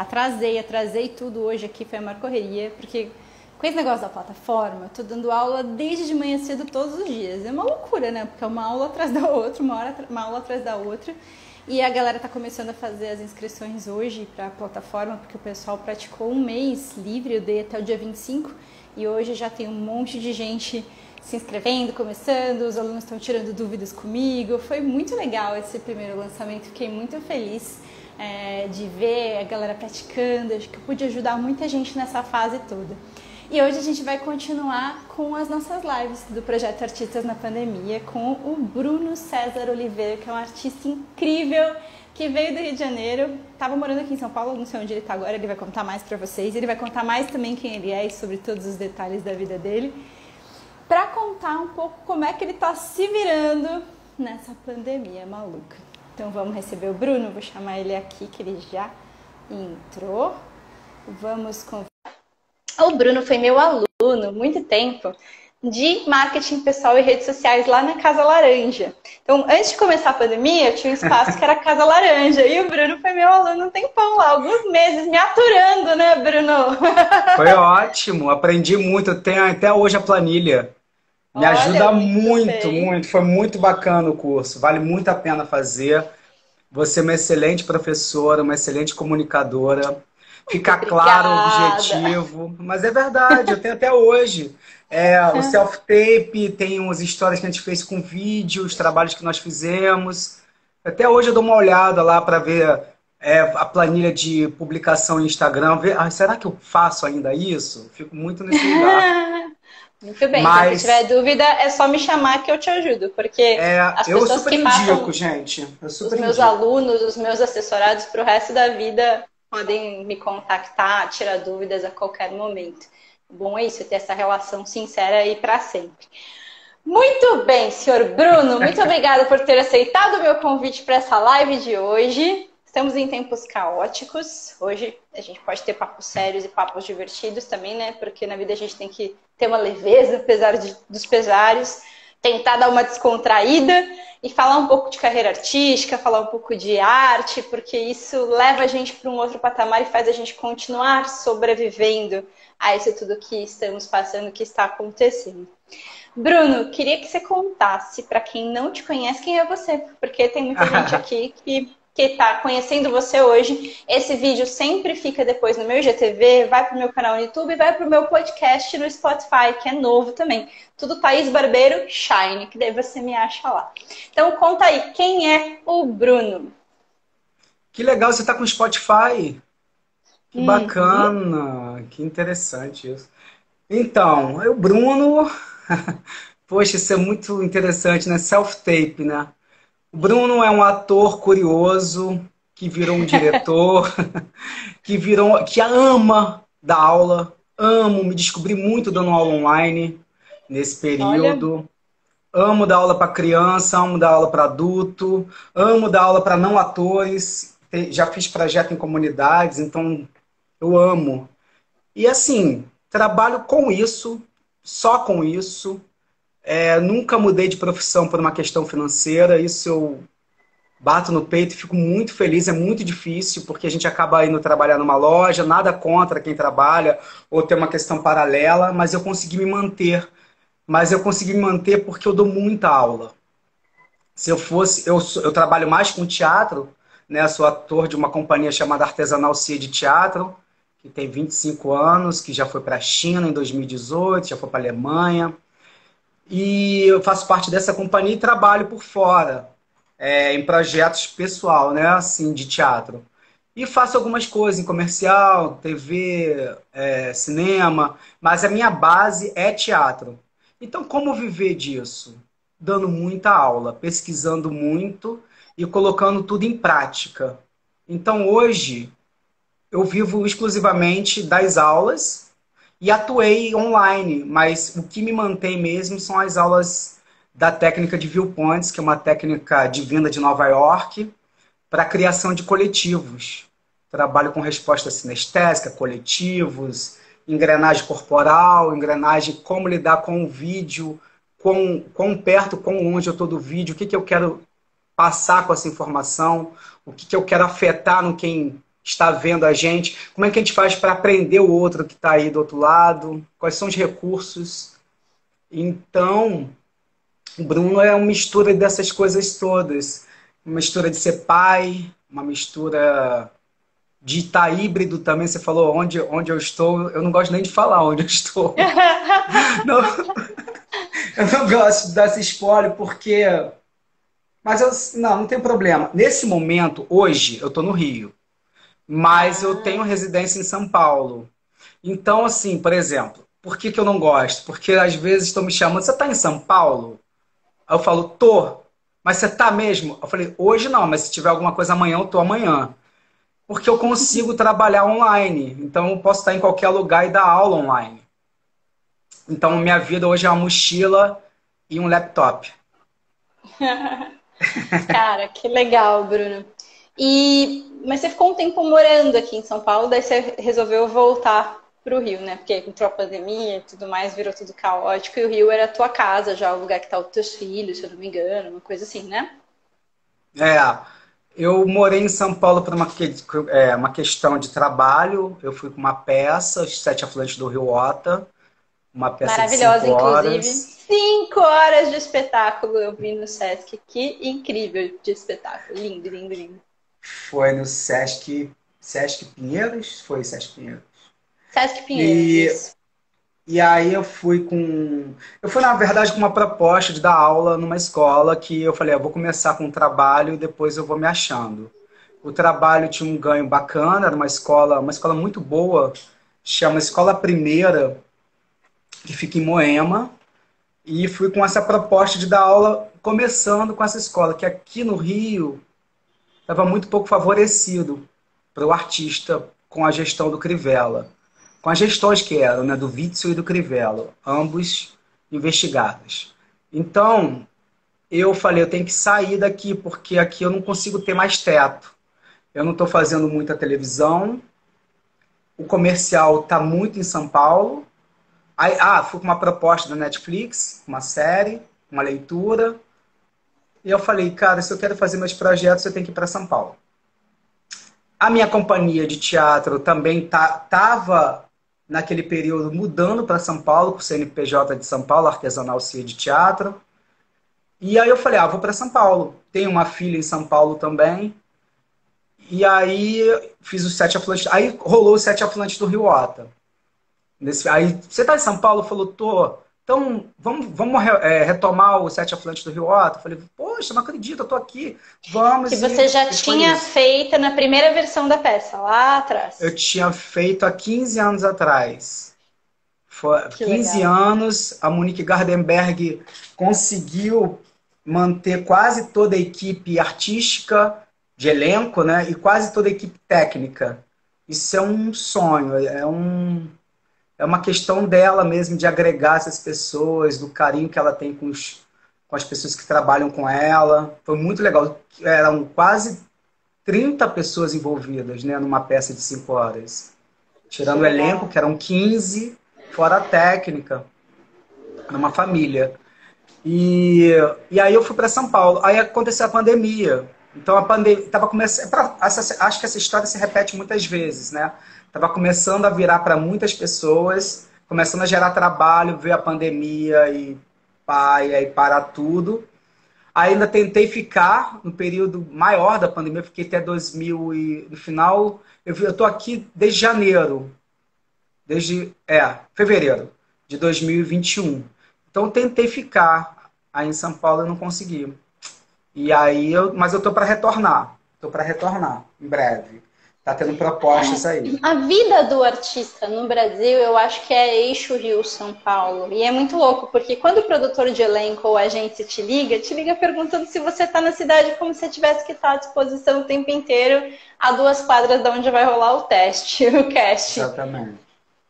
Atrasei tudo hoje aqui, foi a maior correria, porque com esse negócio da plataforma, eu tô dando aula desde de manhã cedo todos os dias. É uma loucura, né? Porque é uma aula atrás da outra, uma aula atrás da outra. E a galera tá começando a fazer as inscrições hoje para a plataforma, porque o pessoal praticou um mês livre, eu dei até o dia 25, e hoje já tem um monte de gente se inscrevendo, começando, os alunos estão tirando dúvidas comigo. Foi muito legal esse primeiro lançamento, fiquei muito feliz de ver a galera praticando, acho que eu pude ajudar muita gente nessa fase toda. E hoje a gente vai continuar com as nossas lives do Projeto Artistas na Pandemia com o Bruno César Oliveira, que é um artista incrível, que veio do Rio de Janeiro, estava morando aqui em São Paulo, não sei onde ele está agora, ele vai contar mais para vocês, ele vai contar mais também quem ele é e sobre todos os detalhes da vida dele, para contar um pouco como é que ele está se virando nessa pandemia maluca. Então vamos receber o Bruno, vou chamar ele aqui, que ele já entrou. Vamos conversar. O Bruno foi meu aluno, muito tempo, de marketing pessoal e redes sociais lá na Casa Laranja. Então, antes de começar a pandemia, eu tinha um espaço que era Casa Laranja. E o Bruno foi meu aluno um tempão lá, alguns meses, me aturando, né, Bruno? Foi ótimo, aprendi muito. Eu tenho até hoje a planilha. Me ajuda muito, muito. Foi muito bacana o curso. Vale muito a pena fazer. Você é uma excelente professora, uma excelente comunicadora. Fica claro o objetivo. Mas é verdade, eu tenho até hoje. O self-tape, tem umas histórias que a gente fez com vídeo, os trabalhos que nós fizemos. Até hoje eu dou uma olhada lá para ver a planilha de publicação no Instagram. Ver, será que eu faço ainda isso? Fico muito nesse lugar. Muito bem, então, se tiver dúvida é só me chamar que eu te ajudo, porque as pessoas que passam, gente. os meus alunos, os meus assessorados para o resto da vida podem me contactar, tirar dúvidas a qualquer momento. O bom é isso, ter essa relação sincera e para sempre. Muito bem, senhor Bruno, muito obrigada por ter aceitado o meu convite para essa live de hoje. Estamos em tempos caóticos. Hoje a gente pode ter papos sérios e papos divertidos também, né? Porque na vida a gente tem que ter uma leveza, apesar dos pesares, tentar dar uma descontraída e falar um pouco de carreira artística, falar um pouco de arte, porque isso leva a gente para um outro patamar e faz a gente continuar sobrevivendo a isso tudo que estamos passando, que está acontecendo. Bruno, queria que você contasse para quem não te conhece quem é você, porque tem muita gente aqui que está conhecendo você hoje. Esse vídeo sempre fica depois no meu IGTV, vai para o meu canal no YouTube, vai para o meu podcast no Spotify, que é novo também. Tudo Thaís Barbeiro Shine, que daí você me acha lá. Então conta aí, quem é o Bruno? Que legal, você está com o Spotify. Que bacana, que interessante isso. Então, o Bruno... Poxa, isso é muito interessante, né? Self-tape, né? O Bruno é um ator curioso, que virou um diretor, que ama dar aula. Me descobri muito dando aula online nesse período. Amo dar aula para criança, amo dar aula para adulto, amo dar aula para não atores. Já fiz projeto em comunidades, então eu amo. E assim, trabalho com isso, só com isso. Nunca mudei de profissão por uma questão financeira, isso eu bato no peito e fico muito feliz. É muito difícil, porque a gente acaba indo trabalhar numa loja, nada contra quem trabalha, ou tem uma questão paralela, mas eu consegui me manter. Mas eu consegui me manter porque eu dou muita aula. Se eu fosse, eu trabalho mais com teatro, né? Sou ator de uma companhia chamada Artesanal Cia de Teatro, que tem 25 anos, que já foi para a China em 2018, já foi para a Alemanha. E eu faço parte dessa companhia e trabalho por fora, em projetos pessoal, né, assim, de teatro. E faço algumas coisas em comercial, TV, cinema, mas a minha base é teatro. Então, como viver disso? Dando muita aula, pesquisando muito e colocando tudo em prática. Então, hoje, eu vivo exclusivamente das aulas e atuei online, mas o que me mantém mesmo são as aulas da técnica de Viewpoints, que é uma técnica divina de Nova York, para a criação de coletivos. Trabalho com resposta sinestésica, coletivos, engrenagem corporal, engrenagem como lidar com o vídeo, quão perto, quão longe eu estou do vídeo, o que eu quero passar com essa informação, o que eu quero afetar no quem está vendo a gente? Como é que a gente faz para aprender o outro que está aí do outro lado? Quais são os recursos? Então, o Bruno é uma mistura dessas coisas todas. Uma mistura de ser pai, uma mistura de estar híbrido também. Você falou onde eu estou. Eu não gosto nem de falar onde eu estou. Não, eu não gosto de dar esse spoiler porque... Mas não tem problema. Nesse momento, hoje, eu estou no Rio. Mas eu tenho Ah, residência em São Paulo. Então, assim, por exemplo, por que que eu não gosto? Porque às vezes estão me chamando, você está em São Paulo? Aí eu falo, tô. Mas você tá mesmo? Eu falei, hoje não, mas se tiver alguma coisa amanhã, eu tô amanhã. Porque eu consigo trabalhar online. Então eu posso estar em qualquer lugar e dar aula online. Então minha vida hoje é uma mochila e um laptop. cara, que legal, Bruno. Mas você ficou um tempo morando aqui em São Paulo, daí você resolveu voltar para o Rio, né? Porque entrou a pandemia e tudo mais, virou tudo caótico, e o Rio era a tua casa, já o lugar que tá os teus filhos, se eu não me engano, uma coisa assim, né? É, eu morei em São Paulo por uma questão de trabalho. Eu fui com uma peça, Os Sete Afluentes do Rio Ota, uma peça de cinco Maravilhosa, inclusive. horas. 5 horas de espetáculo eu vi no Sesc. Que incrível de espetáculo. Lindo, lindo, lindo. Foi no Sesc Pinheiros? Foi Sesc Pinheiros. Sesc Pinheiros, E, isso. e aí eu fui, na verdade, com uma proposta de dar aula numa escola que eu falei, eu vou começar com um trabalho e depois eu vou me achando. O trabalho tinha um ganho bacana, era uma escola muito boa, chama Escola Primeira, que fica em Moema, e fui com essa proposta de dar aula começando com essa escola, que aqui no Rio estava muito pouco favorecido para o artista com a gestão do Crivella. Com as gestões que eram, né, do Witzel e do Crivella, ambos investigados. Então, eu falei, eu tenho que sair daqui, porque aqui eu não consigo ter mais teto. Eu não estou fazendo muita televisão, o comercial está muito em São Paulo. Aí, fui com uma proposta da Netflix, uma série, uma leitura, e eu falei, cara, se eu quero fazer meus projetos, eu tenho que ir para São Paulo. A minha companhia de teatro também estava, naquele período, mudando para São Paulo, com o CNPJ de São Paulo, Artesanal CIA de Teatro. E aí eu falei, vou para São Paulo. Tenho uma filha em São Paulo também. E aí fiz os Sete Afluentes. Aí rolou os Sete Afluentes do Rio Ota. Aí, você está em São Paulo? Falou, tô. Então, vamos retomar os Sete Afluentes do Rio Ota? Eu falei, poxa, não acredito, eu tô aqui. Que Vamos, você já e foi tinha isso. feita na primeira versão da peça, lá Eu atrás. tinha feito há 15 anos atrás. Foi Que 15 legal. anos, a Monique Gardenberg conseguiu manter quase toda a equipe artística de elenco, né? E quase toda a equipe técnica. Isso é um sonho, é uma questão dela mesmo de agregar essas pessoas, do carinho que ela tem com as pessoas que trabalham com ela. Foi muito legal. Eram quase 30 pessoas envolvidas, né, numa peça de 5 horas. Que Tirando o elenco, legal. que eram 15, fora a técnica, numa família. E, e aí eu fui para São Paulo. Aí aconteceu a pandemia. Então a pandemia estava começando. Acho que essa história se repete muitas vezes, né? Estava começando a virar para muitas pessoas, começando a gerar trabalho, veio a pandemia e aí parar tudo. Ainda tentei ficar no período maior da pandemia, fiquei até 2000 e no final. Eu estou aqui desde janeiro, fevereiro de 2021. Então eu tentei ficar aí em São Paulo e não consegui. E aí mas eu tô para retornar. Tô para retornar em breve. Tá tendo propostas aí. A vida do artista no Brasil, eu acho que é eixo Rio-São Paulo. E é muito louco, porque quando o produtor de elenco ou agência te liga perguntando se você está na cidade como se tivesse que estar à disposição o tempo inteiro, a 2 quadras de onde vai rolar o teste, o casting. Exatamente.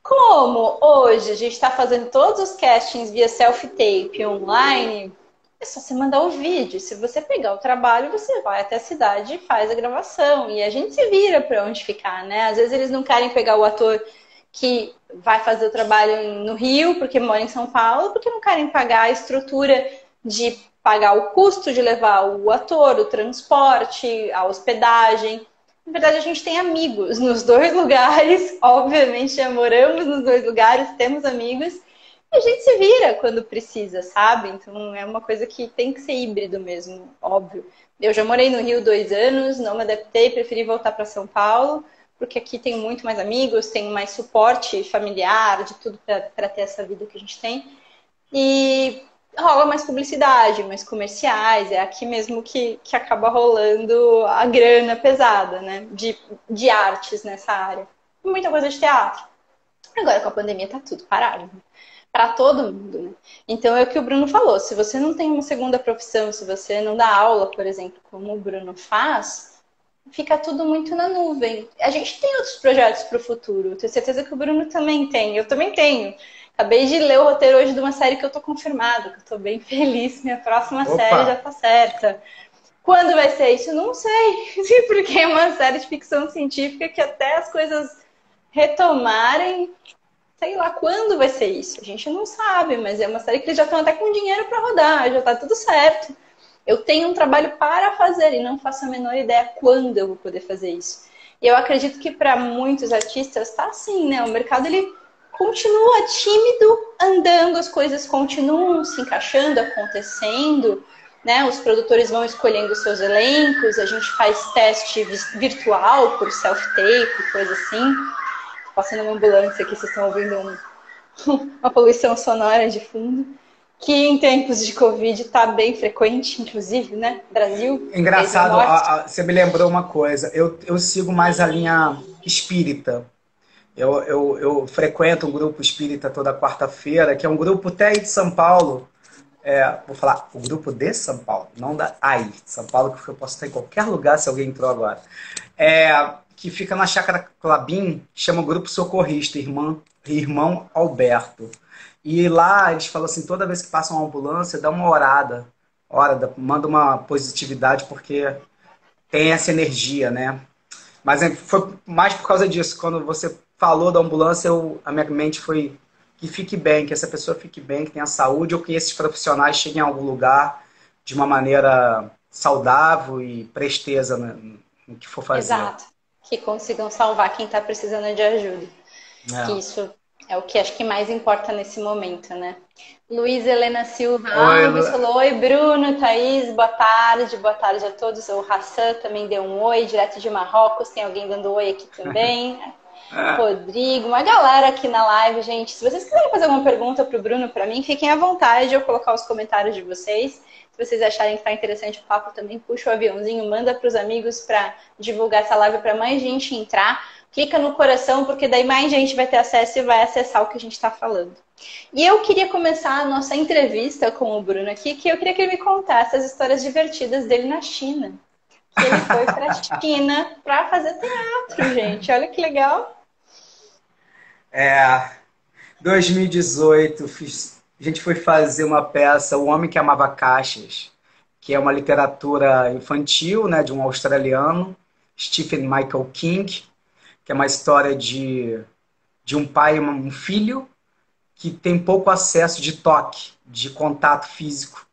Como hoje a gente está fazendo todos os castings via self-tape online, é só você mandar o vídeo. Se você pegar o trabalho, você vai até a cidade e faz a gravação. E a gente se vira para onde ficar, né? Às vezes eles não querem pegar o ator que vai fazer o trabalho no Rio, porque mora em São Paulo, porque não querem pagar a estrutura de pagar o custo de levar o ator, o transporte, a hospedagem. Na verdade, a gente tem amigos nos dois lugares, obviamente já moramos nos dois lugares, temos amigos, e a gente se vira quando precisa, sabe? Então é uma coisa que tem que ser híbrido mesmo, óbvio. Eu já morei no Rio 2 anos, não me adaptei, preferi voltar para São Paulo, porque aqui tem muito mais amigos, tem mais suporte familiar, de tudo para ter essa vida que a gente tem. E rola mais publicidade, mais comerciais, é aqui mesmo que acaba rolando a grana pesada, né? De artes nessa área. Muita coisa de teatro. Agora com a pandemia tá tudo parado, né? Para todo mundo, né? Então é o que o Bruno falou, se você não tem uma segunda profissão, se você não dá aula, por exemplo, como o Bruno faz, fica tudo muito na nuvem. A gente tem outros projetos para o futuro, tenho certeza que o Bruno também tem, eu também tenho. Acabei de ler o roteiro hoje de uma série que eu tô confirmada, que eu tô bem feliz, minha próxima série já Opa! tá certa. Quando vai ser isso? Não sei, porque é uma série de ficção científica que até as coisas retomarem, sei lá quando vai ser isso. A gente não sabe, mas é uma série que eles já estão até com dinheiro para rodar, já tá tudo certo. Eu tenho um trabalho para fazer e não faço a menor ideia quando eu vou poder fazer isso. E eu acredito que para muitos artistas tá assim, né? O mercado ele continua tímido, andando, as coisas continuam se encaixando, acontecendo, né? Os produtores vão escolhendo seus elencos, a gente faz teste virtual por self-tape, coisa assim. Passando uma ambulância aqui, vocês estão ouvindo uma poluição sonora de fundo, que em tempos de Covid está bem frequente, inclusive, né? Brasil, país da Engraçado, morte. você me lembrou uma coisa. Eu sigo mais a linha espírita. Eu frequento um grupo espírita toda quarta-feira, que é um grupo até aí de São Paulo. Vou falar, o grupo de São Paulo, não da aí, de São Paulo, que eu posso estar em qualquer lugar se alguém entrou agora. Que fica na Chácara Clabim, chama o Grupo Socorrista, Irmão Alberto. E lá eles falam assim, toda vez que passa uma ambulância, dá uma orada, manda uma positividade, porque tem essa energia, né? Mas foi mais por causa disso. Quando você falou da ambulância, a minha mente foi que fique bem, que essa pessoa fique bem, que tenha saúde, ou que esses profissionais cheguem a algum lugar de uma maneira saudável e presteza no que for fazer. Exato. Que consigam salvar quem está precisando de ajuda. Que É. isso é o que acho que mais importa nesse momento, né? Luiz Helena Silva Oi, Alves falou: oi, Bruno, Thaís, boa tarde a todos. O Hassan também deu um oi, direto de Marrocos, tem alguém dando oi aqui também. Rodrigo, uma galera aqui na live, gente. Se vocês quiserem fazer alguma pergunta para o Bruno, para mim, fiquem à vontade de eu colocar os comentários de vocês. Se vocês acharem que está interessante o papo, também puxa o aviãozinho, manda para os amigos para divulgar essa live para mais gente entrar. Clica no coração, porque daí mais gente vai ter acesso e vai acessar o que a gente está falando. E eu queria começar a nossa entrevista com o Bruno aqui, que eu queria que ele me contasse as histórias divertidas dele na China. Que ele foi para a China para fazer teatro, gente. Olha que legal. 2018, a gente foi fazer uma peça, O Homem que Amava Caixas, que é uma literatura infantil, né, de um australiano, Stephen Michael King, que é uma história de um pai e um filho que tem pouco acesso de toque, de contato físico.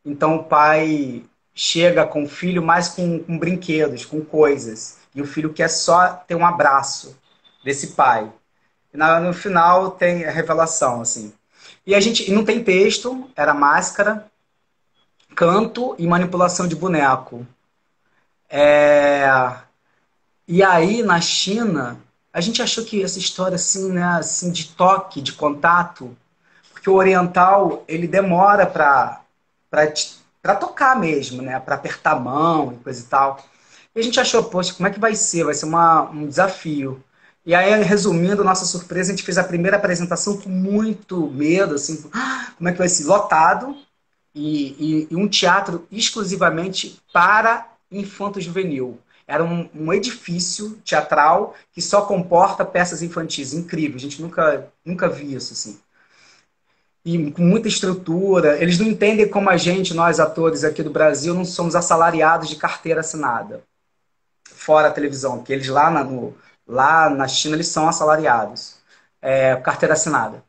Então o pai chega com o filho mais com brinquedos, com coisas, e o filho quer só ter um abraço desse pai. No final tem a revelação, assim. E não tem texto, era máscara, canto e manipulação de boneco. É, E aí, na China, a gente achou que essa história assim, né, assim, de toque, de contato, porque o oriental, ele demora para tocar mesmo, né, para apertar a mão e coisa e tal. E a gente achou, poxa, como é que vai ser? Vai ser um desafio. E aí, resumindo, nossa surpresa, a gente fez a primeira apresentação com muito medo, assim, como é que vai ser? Lotado e um teatro exclusivamente para infanto-juvenil. Era um edifício teatral que só comporta peças infantis. Incrível, a gente nunca viu isso assim. E com muita estrutura. Eles não entendem como a gente, nós atores aqui do Brasil, não somos assalariados de carteira assinada. Fora a televisão, porque eles lá na China eles são assalariados. Carteira assinada.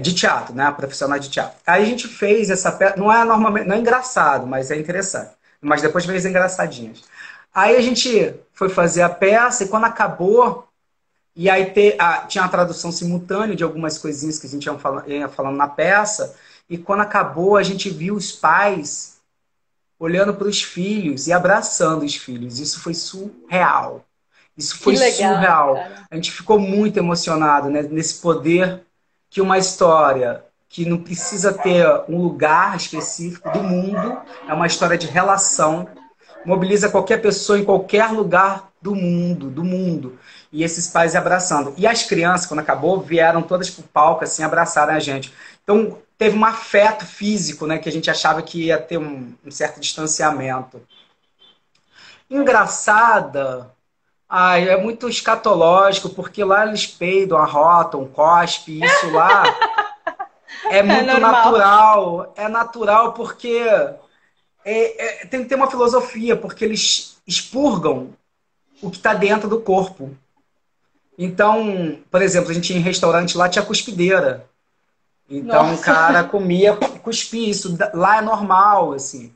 De teatro, né? Profissional de teatro. Aí a gente fez essa peça. Não é normalmente, não é engraçado, mas é interessante. Mas depois veio as engraçadinhas. Aí a gente foi fazer a peça e quando acabou, e aí tinha uma tradução simultânea de algumas coisinhas que a gente ia falando na peça, e quando acabou a gente viu os pais olhando para os filhos e abraçando os filhos. Isso foi surreal. Isso Que foi legal, surreal. cara. A gente ficou muito emocionado, né, nesse poder que uma história que não precisa ter um lugar específico do mundo, é uma história de relação, mobiliza qualquer pessoa em qualquer lugar do mundo, do mundo. E esses pais abraçando. E as crianças, quando acabou, vieram todas pro palco, assim, abraçaram a gente. Então, teve um afeto físico, né, que a gente achava que ia ter um certo distanciamento. Engraçada, ai, é muito escatológico, porque lá eles peidam, arrotam, cospe, isso lá é É muito normal. natural. É natural porque tem que ter uma filosofia, porque eles expurgam o que está dentro do corpo. Então, por exemplo, a gente ia em restaurante lá, tinha cuspideira. Então o Nossa. cara comia cuspir, isso lá é normal, assim.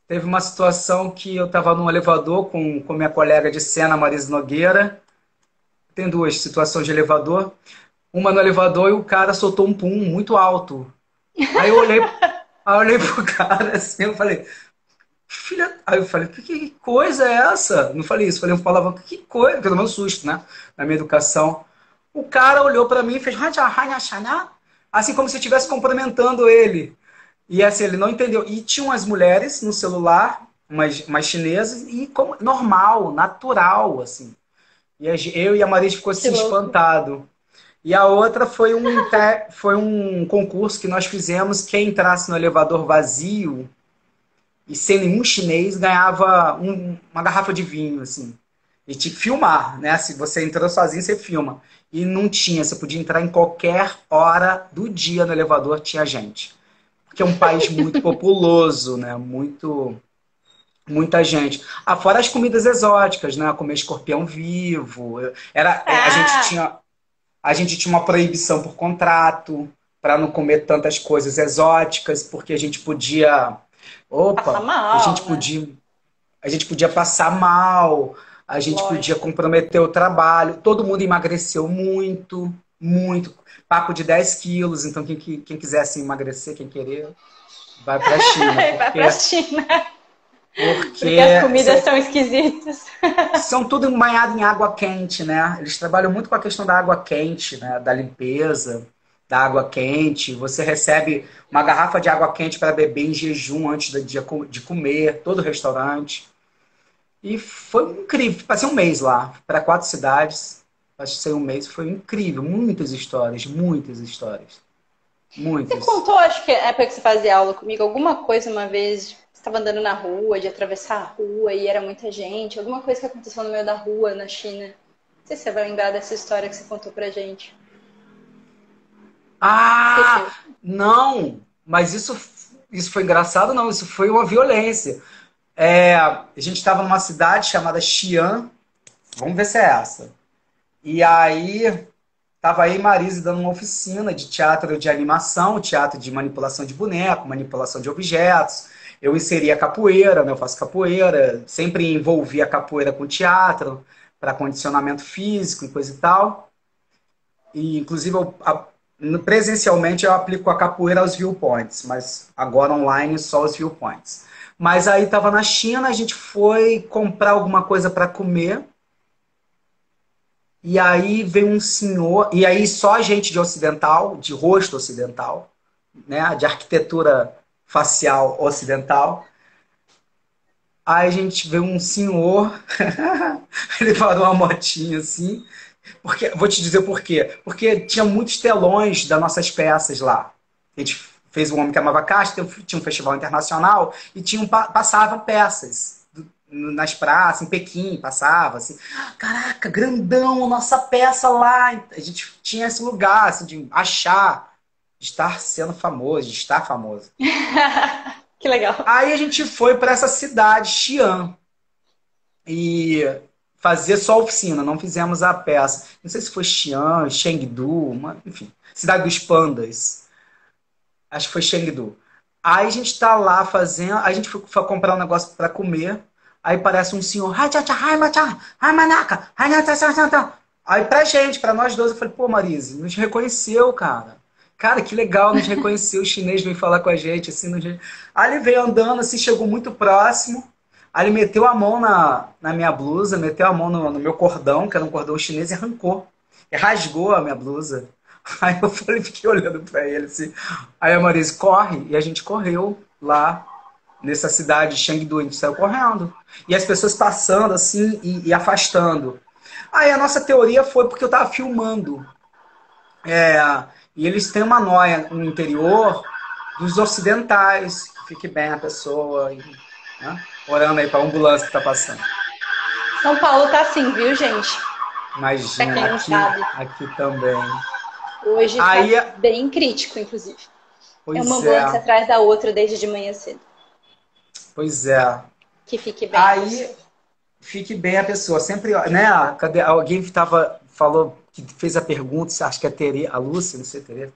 Teve uma situação que eu estava num elevador com minha colega de cena, Marisa Nogueira. Tem duas situações de elevador. Uma no elevador e o cara soltou um pum muito alto. Aí eu olhei pro cara assim, eu falei, filha. Aí eu falei, que coisa é essa? Não falei isso, falei um palavrão, que coisa, pelo menos susto, né? Na minha educação. O cara olhou pra mim e fez, assim como se estivesse cumprimentando ele. E assim, ele não entendeu. E tinha umas mulheres no celular, umas chinesas, e como, normal, natural, assim. E eu e a Maria ficou Que assim, louco. espantado. E a outra foi um concurso que nós fizemos. Quem entrasse no elevador vazio e sem nenhum chinês ganhava uma garrafa de vinho, assim. E tinha que filmar, né? Se você entrou sozinho, você filma. E não tinha, você podia entrar em qualquer hora do dia no elevador, tinha gente. Porque é um país muito populoso, né? Muita gente. Fora as comidas exóticas, né? Comer escorpião vivo. Ah, A gente tinha uma proibição por contrato para não comer tantas coisas exóticas, porque a gente podia, passar opa, mal, né? a gente podia passar mal, a gente podia Lógico. comprometer o trabalho. Todo mundo emagreceu muito, muito. Papo de 10 quilos, então quem quisesse emagrecer, quem querer, vai para a China, Vai pra China. Porque as porque comidas são esquisitas. são tudo banhado em água quente, né? Eles trabalham muito com a questão da água quente, né? Da limpeza, da água quente. Você recebe uma garrafa de água quente para beber em jejum antes de comer, todo restaurante. E foi incrível. Passei um mês lá, para 4 cidades. Passei um mês, foi incrível. Muitas histórias, muitas histórias. Você Muitas. contou, acho que é época que você fazia aula comigo, alguma coisa uma vez, você estava andando na rua, de atravessar a rua e era muita gente, alguma coisa que aconteceu no meio da rua, na China. Não sei se você vai lembrar dessa história que você contou pra gente. Ah, Esqueceu. não! Mas isso foi engraçado, não. Isso foi uma violência. A gente estava numa cidade chamada Xi'an. Vamos ver se é essa. E aí, tava aí Marise dando uma oficina de teatro de animação, teatro de manipulação de boneco, manipulação de objetos. Eu inseri a capoeira, né? Eu faço capoeira, sempre envolvi a capoeira com teatro, para condicionamento físico e coisa e tal. E, inclusive, presencialmente eu aplico a capoeira aos viewpoints, mas agora online só os viewpoints. Mas aí tava na China, a gente foi comprar alguma coisa para comer. E aí veio um senhor, e aí só gente de ocidental, de rosto ocidental, né, de arquitetura facial ocidental. Aí a gente vê um senhor, ele parou uma motinha assim, porque vou te dizer por quê. Porque tinha muitos telões das nossas peças lá. A gente fez O Homem que Amava Castro, tinha um festival internacional e passavam peças nas praças, em Pequim, passava assim. Caraca, grandão, nossa peça lá. A gente tinha esse lugar assim, de achar, de estar sendo famoso, de estar famoso. Que legal. Aí a gente foi para essa cidade, Xi'an, e fazer só oficina, não fizemos a peça. Não sei se foi Xi'an, Chengdu, enfim, cidade dos pandas. Acho que foi Chengdu. Aí a gente tá lá fazendo, a gente foi comprar um negócio para comer. Aí parece um senhor. "Hai, tchá, tchá, hai, matá, hai, manaca, hai, natá, tchá, tchá, tchá." Aí pra gente, pra nós dois, eu falei, pô, Marise, nos reconheceu, cara. Cara, que legal, nos reconheceu. O chinês veio falar com a gente, assim. Aí ele veio andando, assim, chegou muito próximo. Aí ele meteu a mão na minha blusa, meteu a mão no meu cordão, que era um cordão chinês, e arrancou. E rasgou a minha blusa. Aí eu falei, fiquei olhando pra ele, assim. Aí a Marise, corre. E a gente correu lá nessa cidade de Chengdu, a gente saiu correndo. E as pessoas passando assim e afastando. Aí a nossa teoria foi porque eu estava filmando. É, e eles têm uma noia no interior dos ocidentais, que fique bem a pessoa, e, né, orando aí para a ambulância que está passando. São Paulo tá assim, viu, gente? Pra quem Imagina, não sabe. aqui também. Hoje tá Aí, bem crítico, inclusive. É uma pois ambulância é, atrás da outra desde de manhã cedo. pois é. Que fique bem a Aí pessoa. fique bem a pessoa. Sempre, né? Cadê, alguém que falou, que fez a pergunta, acho que é a Lúcia, não sei, Tereza.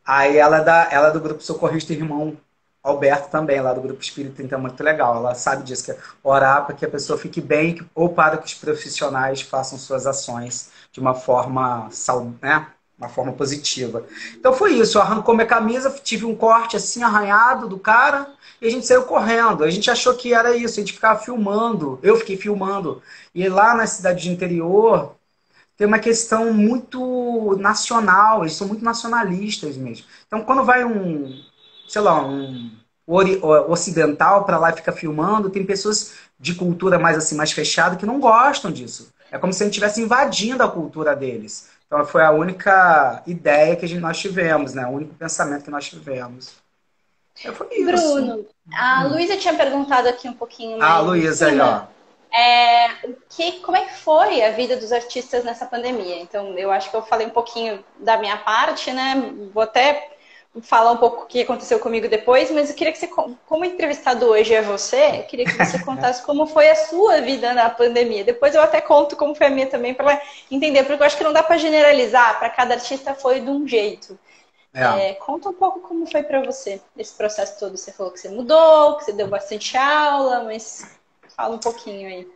Aí ela é do grupo Socorrista Irmão Alberto também, lá do grupo Espírita, então é muito legal. Ela sabe disso, que é orar para que a pessoa fique bem ou para que os profissionais façam suas ações de uma forma, né? Uma forma positiva. Então foi isso, arrancou minha camisa, tive um corte assim, arranhado do cara, e a gente saiu correndo. A gente achou que era isso, a gente ficava filmando, eu fiquei filmando. E lá na cidade de interior, tem uma questão muito nacional, eles são muito nacionalistas mesmo. Então, quando vai sei lá, ocidental para lá e fica filmando, tem pessoas de cultura mais assim, mais fechada que não gostam disso. É como se a gente estivesse invadindo a cultura deles. Então, foi a única ideia que nós tivemos, né? O único pensamento que nós tivemos. Foi isso. Bruno, a Luísa tinha perguntado aqui um pouquinho Ah, mais em Luísa aí, ó. cima. Como é que foi a vida dos artistas nessa pandemia? Então, eu acho que eu falei um pouquinho da minha parte, né? Vou até falar um pouco o que aconteceu comigo depois, mas eu queria que você, como entrevistado hoje é você, eu queria que você contasse como foi a sua vida na pandemia. Depois eu até conto como foi a minha também, para entender, porque eu acho que não dá para generalizar, para cada artista foi de um jeito. É. Conta um pouco como foi para você esse processo todo. Você falou que você mudou, que você deu bastante aula, mas fala um pouquinho aí.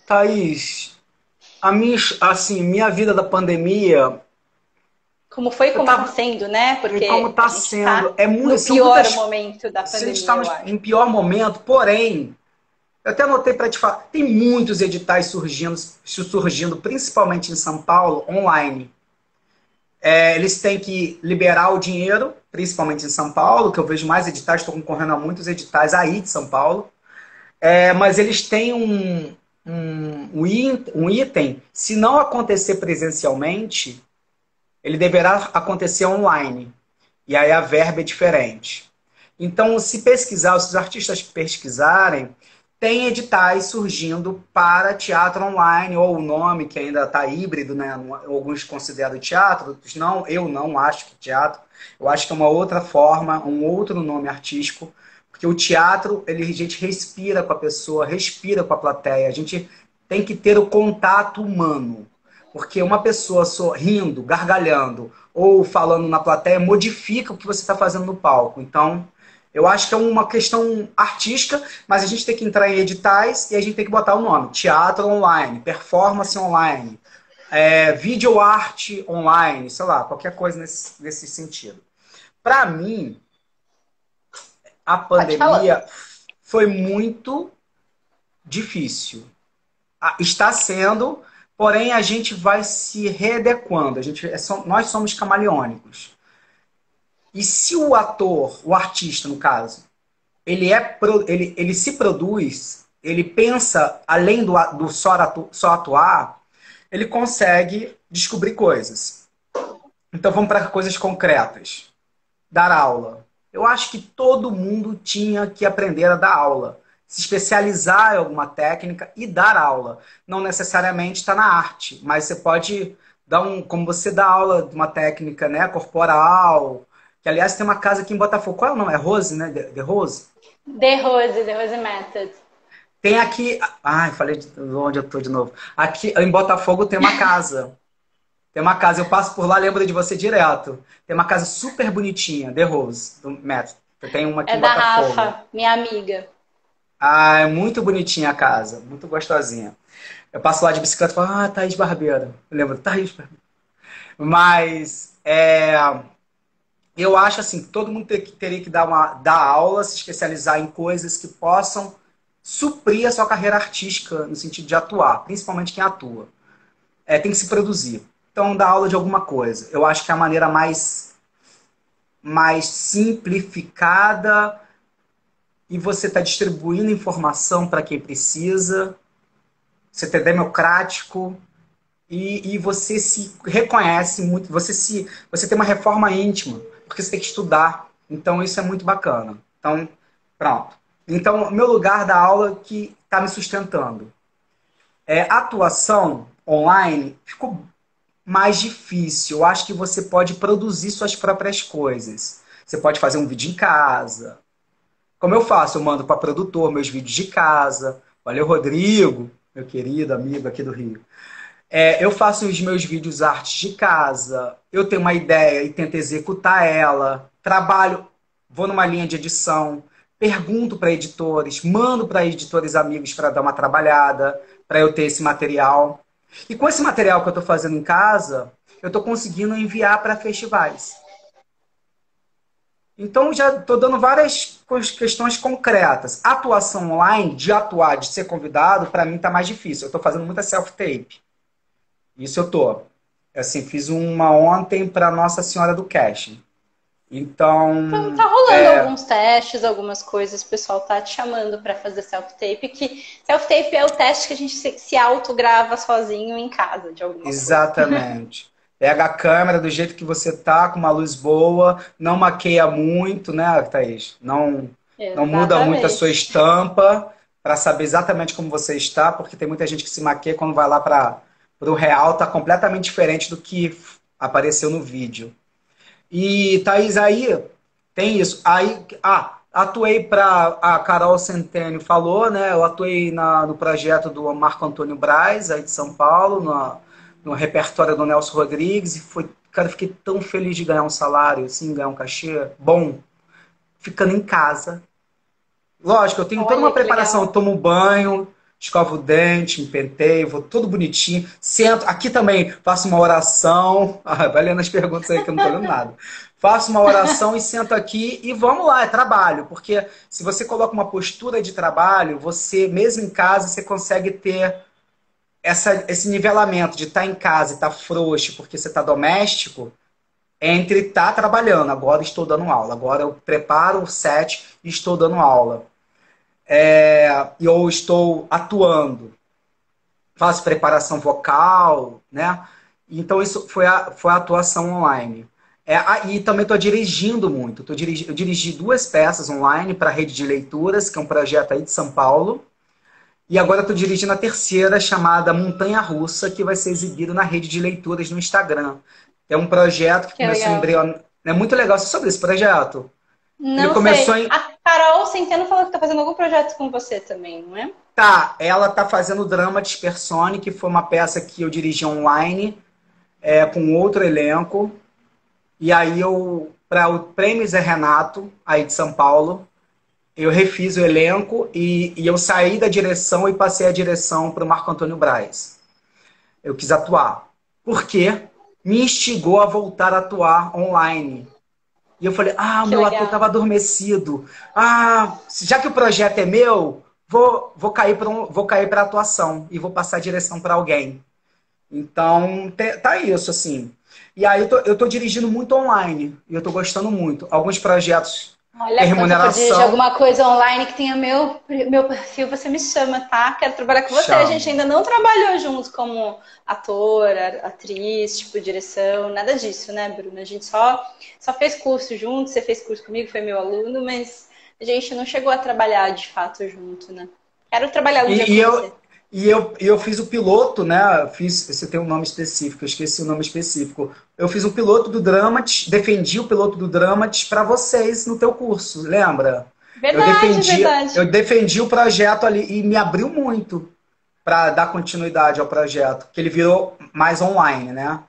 Thaís, minha vida da pandemia. Como foi e Eu como está tava, sendo, né? e Porque como a está gente sendo. está É no muito, são pior muitas. momento da Se a gente pandemia, está eu acho. em pior momento, porém, eu até anotei para te falar, tem muitos editais surgindo, principalmente em São Paulo, online. Eles têm que liberar o dinheiro, principalmente em São Paulo, que eu vejo mais editais, estou concorrendo a muitos editais aí de São Paulo. Mas eles têm um item, se não acontecer presencialmente, ele deverá acontecer online. E aí a verba é diferente. Então, se os artistas pesquisarem, tem editais surgindo para teatro online, ou o nome que ainda está híbrido, né? Alguns consideram teatro, outros não. Eu não acho que teatro. Eu acho que é uma outra forma, um outro nome artístico, porque o teatro, a gente respira com a pessoa, respira com a plateia. A gente tem que ter o contato humano. Porque uma pessoa sorrindo, gargalhando ou falando na plateia modifica o que você está fazendo no palco. Então, eu acho que é uma questão artística, mas a gente tem que entrar em editais e a gente tem que botar o nome. Teatro online, performance online, video arte online, sei lá, qualquer coisa nesse sentido. Para mim, a Pode falar. pandemia foi muito difícil. Está sendo, porém a gente vai se readequando. Nós somos camaleônicos. E se o ator, o artista no caso, ele se produz, ele pensa além do só atuar, ele consegue descobrir coisas. Então vamos para coisas concretas. Dar aula. Eu acho que todo mundo tinha que aprender a dar aula. Se especializar em alguma técnica e dar aula. Não necessariamente está na arte, mas você pode como você dá aula de uma técnica, né, corporal, que aliás tem uma casa aqui em Botafogo. Qual é o nome? É Rose, né? The Rose? The Rose Method. Tem aqui. Ai, falei de onde eu tô de novo. Aqui em Botafogo tem uma casa. Tem uma casa, eu passo por lá, lembro de você direto. Tem uma casa super bonitinha, The Rose, do Metro. Tem uma aqui É em da Botafogo. Rafa, minha amiga. Ah, é muito bonitinha a casa, muito gostosinha. Eu passo lá de bicicleta e falo, ah, Thaís Barbeiro. Eu lembro, Thaís Barbeiro. Mas eu acho assim, que todo mundo teria que dar aula, se especializar em coisas que possam suprir a sua carreira artística, no sentido de atuar, principalmente quem atua. Tem que se produzir. Então, dar aula de alguma coisa. Eu acho que é a maneira mais simplificada e você está distribuindo informação para quem precisa, você é democrático e você se reconhece muito, você tem uma reforma íntima, porque você tem que estudar. Então isso é muito bacana. Então, pronto. Então, meu lugar da aula que está me sustentando. Atuação online ficou mais difícil. Eu acho que você pode produzir suas próprias coisas. Você pode fazer um vídeo em casa. Como eu faço? Eu mando para produtor meus vídeos de casa. Valeu, Rodrigo, meu querido amigo aqui do Rio. Eu faço os meus vídeos artes de casa. Eu tenho uma ideia e tento executar ela. Trabalho, vou numa linha de edição, pergunto para editores, mando para editores amigos para dar uma trabalhada, para eu ter esse material. E com esse material que eu estou fazendo em casa, eu estou conseguindo enviar para festivais. Então, já estou dando várias questões concretas. Atuação online, de atuar, de ser convidado, para mim está mais difícil. Eu estou fazendo muita self-tape. Isso eu tô. Assim, fiz uma ontem para Nossa Senhora do Casting. Então, Então, tá rolando alguns testes, algumas coisas, o pessoal tá te chamando para fazer self-tape, que self-tape é o teste que a gente se autograva sozinho em casa, de alguma coisa. exatamente. Pega a câmera do jeito que você tá, com uma luz boa, não maqueia muito, né, Thaís? Não muda muito a sua Exatamente. estampa para saber exatamente como você está, porque tem muita gente que se maquia quando vai lá para o real, tá completamente diferente do que apareceu no vídeo. E, Thaís, aí tem isso. Aí, atuei para a Carol Centeno falou, né? Eu atuei no projeto do Marco Antônio Braz, aí de São Paulo, no repertório do Nelson Rodrigues, e cara, fiquei tão feliz de ganhar um salário, assim, ganhar um cachê bom, ficando em casa. Lógico, eu tenho toda uma Olha que preparação. Eu legal. tomo um banho, escovo o dente, me penteio, vou tudo bonitinho. Sento, aqui também faço uma oração. Vai lendo as perguntas aí que eu não tô lendo nada. Faço uma oração e sento aqui e vamos lá, é trabalho. Porque se você coloca uma postura de trabalho, você, mesmo em casa, você consegue ter esse nivelamento de estar em casa e estar frouxo porque você está doméstico, entre estar trabalhando. Agora estou dando aula. Agora eu preparo o set e estou dando aula. E eu estou atuando, faço preparação vocal, né? Então isso foi a atuação online. E também estou dirigindo muito. Eu dirigi 2 peças online para a Rede de Leituras, que é um projeto aí de São Paulo. E agora estou dirigindo a terceira, chamada Montanha Russa, que vai ser exibida na Rede de Leituras no Instagram. É um projeto que Que começou em legal. embrião. É muito legal. Você sabe desse projeto? Ele Não começou sei. em. A Carol Centeno falou que tá fazendo algum projeto com você também, não é? Tá, ela tá fazendo o Drama Dispersone, que foi uma peça que eu dirigi online, com outro elenco. E aí para o Prêmio Zé Renato, aí de São Paulo, eu refiz o elenco e eu saí da direção e passei a direção para o Marco Antônio Braz. Eu quis atuar. Por quê? Me instigou a voltar a atuar online. E eu falei, o Que meu ator legal. estava adormecido. Já que o projeto é meu, vou cair para atuação e vou passar a direção para alguém. Então, tá isso, assim. E aí eu tô dirigindo muito online e eu tô gostando muito. Alguns projetos têm Olha, quando você for dirigir remuneração, alguma coisa online que tenha meu perfil, você me chama, tá? Quero trabalhar com você. A gente chamo. ainda não trabalhou juntos como atora, atriz, tipo, direção, nada disso, né, Bruna? A gente só fez curso juntos, você fez curso comigo, foi meu aluno, mas a gente não chegou a trabalhar de fato junto, né? Quero trabalhar um dia E, e com eu, você. e eu fiz o piloto, né? Você tem um nome específico, eu esqueci o nome específico. Eu fiz o piloto do Dramatis, defendi o piloto do Dramatis para vocês no teu curso, lembra? Eu Verdade, defendi, verdade. eu defendi o projeto ali e me abriu muito para dar continuidade ao projeto, que ele virou mais online, né?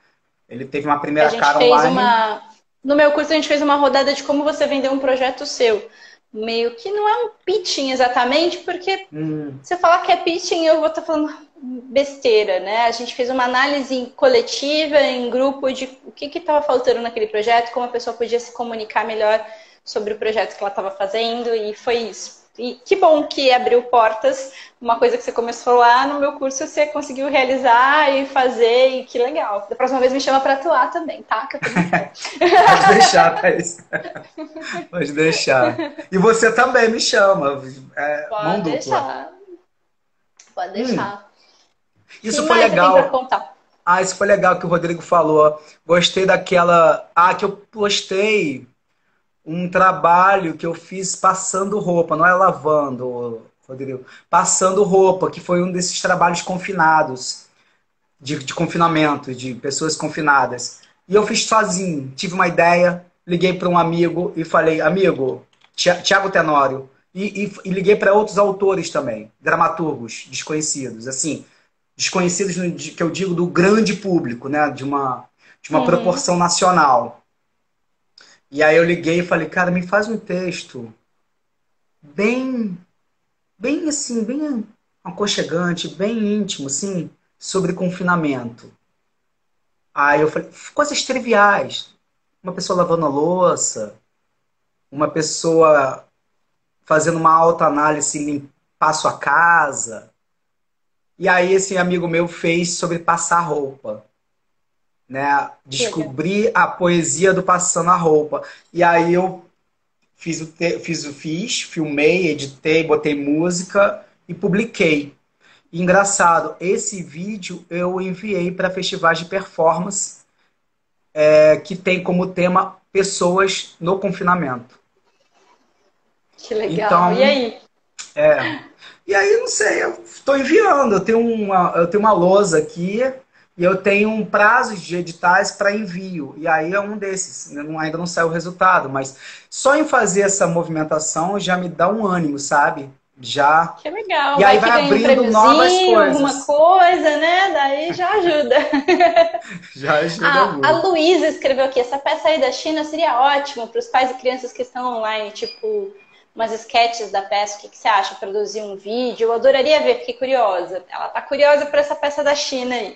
Ele teve uma A primeira gente cara fez online. uma. No meu curso, a gente fez uma rodada de como você vender um projeto seu. meio que não é um pitching exatamente, porque Hum, se eu falar que é pitching, eu vou estar falando besteira, né? A gente fez uma análise coletiva, em grupo, de o que estava faltando naquele projeto, como a pessoa podia se comunicar melhor sobre o projeto que ela estava fazendo, e foi isso. E que bom que abriu portas, uma coisa que você começou lá no meu curso, você conseguiu realizar e fazer, e que legal. Da próxima vez me chama para atuar também, tá? Que eu tô muito bom. pode deixar, Thaís. Pode deixar. E você também me chama. Mão Pode dupla. deixar, pode Hum, deixar. O que isso foi mais você tem para legal. contar? Ah, isso foi legal que o Rodrigo falou. Gostei daquela. Ah, que eu postei um trabalho que eu fiz passando roupa, não é lavando, Rodrigo. Passando roupa, que foi um desses trabalhos confinados, de confinamento, de pessoas confinadas. E eu fiz sozinho. Tive uma ideia, liguei para um amigo e falei, amigo, Tiago Tenório. E liguei para outros autores também, dramaturgos desconhecidos, assim, desconhecidos que eu digo do grande público, né, de uma Uhum. proporção nacional. E aí eu liguei e falei, cara, me faz um texto bem, bem assim, bem aconchegante, bem íntimo, assim, sobre confinamento. Aí eu falei, coisas triviais. Uma pessoa lavando a louça, uma pessoa fazendo uma autoanálise, limpar a sua casa. E aí esse amigo meu fez sobre passar roupa, né? Que legal. Descobrir a poesia do passando a roupa. E aí eu filmei, editei, botei música e publiquei. E engraçado, esse vídeo eu enviei para festivais de performance que tem como tema pessoas no confinamento. Que legal. E Então, aí? e aí não sei, eu estou enviando, eu tenho uma lousa aqui e eu tenho um prazo de editais para envio. E aí é um desses, né? Ainda não saiu o resultado, mas só em fazer essa movimentação já me dá um ânimo, sabe? Já. Que legal. E aí Vai que vai ganha um abrindo novas prêmiozinho, alguma coisas. coisa, né? Daí já ajuda. Já ajuda A muito. Luísa escreveu aqui: essa peça aí da China seria ótima para os pais e crianças que estão online, tipo umas sketches da peça. O que você acha? Produzir um vídeo? Eu adoraria ver, fiquei curiosa. Ela tá curiosa por essa peça da China aí.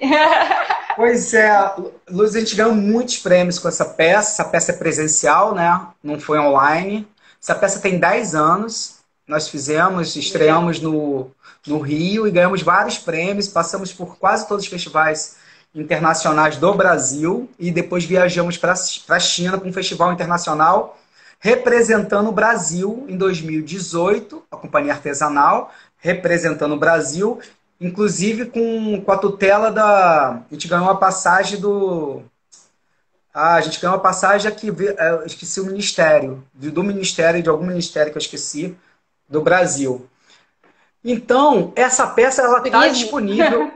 Pois é, Luz, a gente ganhou muitos prêmios com essa peça. Essa peça é presencial, né? Não foi online. Essa peça tem 10 anos. Nós fizemos, Legal. estreamos no Rio e ganhamos vários prêmios. Passamos por quase todos os festivais internacionais do Brasil e depois viajamos para a China para um festival internacional representando o Brasil em 2018, a Companhia Artesanal, representando o Brasil. Inclusive com a tutela da. A gente ganhou uma passagem do. Ah, a gente ganhou uma passagem aqui, eu esqueci o ministério, do ministério, de algum ministério que eu esqueci, do Brasil. Então, essa peça ela está Turismo? disponível.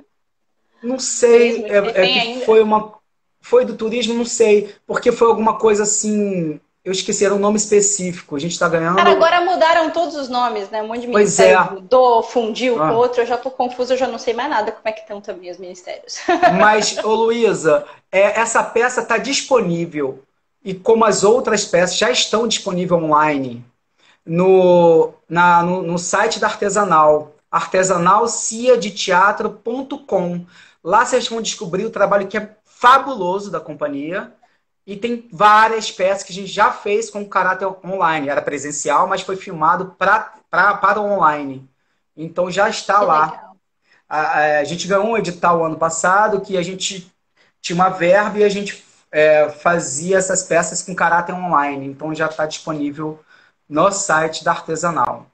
Não sei, Turismo, é tem que ainda? foi uma. Foi do turismo, não sei, porque foi alguma coisa assim. Eu esqueci, era um nome específico. A gente está Cara, ganhando. agora mudaram todos os nomes, né? Um monte de Pois é. ministério mudou, fundiu com Ah. outro. Eu já tô confusa, eu já não sei mais nada como é que estão também os ministérios. Mas, ô Luísa, essa peça está disponível, e como as outras peças já estão disponíveis online, no site da Artesanal, artesanalciadeteatro.com. Lá vocês vão descobrir o trabalho que é fabuloso da companhia, e tem várias peças que a gente já fez com caráter online. Era presencial, mas foi filmado para online. Então já está Que lá. legal. A gente ganhou um edital ano passado que a gente tinha uma verba e a gente fazia essas peças com caráter online. Então já está disponível no site da Artesanal.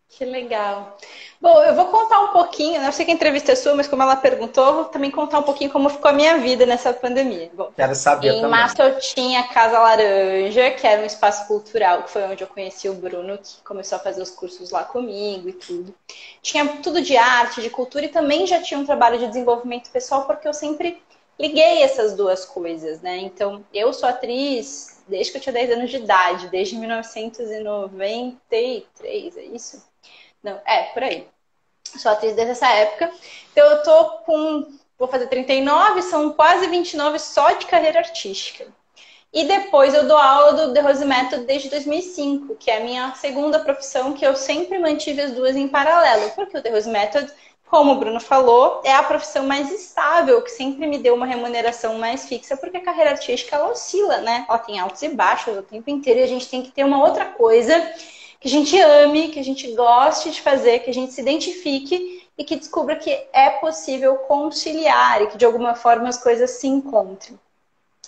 Que legal. Bom, eu vou contar um pouquinho, né? Eu sei que a entrevista é sua, mas como ela perguntou, eu vou também contar um pouquinho como ficou a minha vida nessa pandemia. Bom, Quero saber em também. março eu tinha a Casa Laranja, que era um espaço cultural, que foi onde eu conheci o Bruno, que começou a fazer os cursos lá comigo e tudo. Tinha tudo de arte, de cultura e também já tinha um trabalho de desenvolvimento pessoal, porque eu sempre liguei essas duas coisas, né? Então, eu sou atriz desde que eu tinha 10 anos de idade, desde 1993, é isso? Não, por aí. Sou atriz desde essa época. Então eu tô com. Vou fazer 39, são quase 29 só de carreira artística. E depois eu dou aula do The Rose Method desde 2005, que é a minha segunda profissão, que eu sempre mantive as duas em paralelo. Porque o The Rose Method, como o Bruno falou, é a profissão mais estável, que sempre me deu uma remuneração mais fixa, porque a carreira artística, ela oscila, né? Ela tem altos e baixos o tempo inteiro, e a gente tem que ter uma outra coisa que a gente ame, que a gente goste de fazer, que a gente se identifique e que descubra que é possível conciliar e que de alguma forma as coisas se encontrem.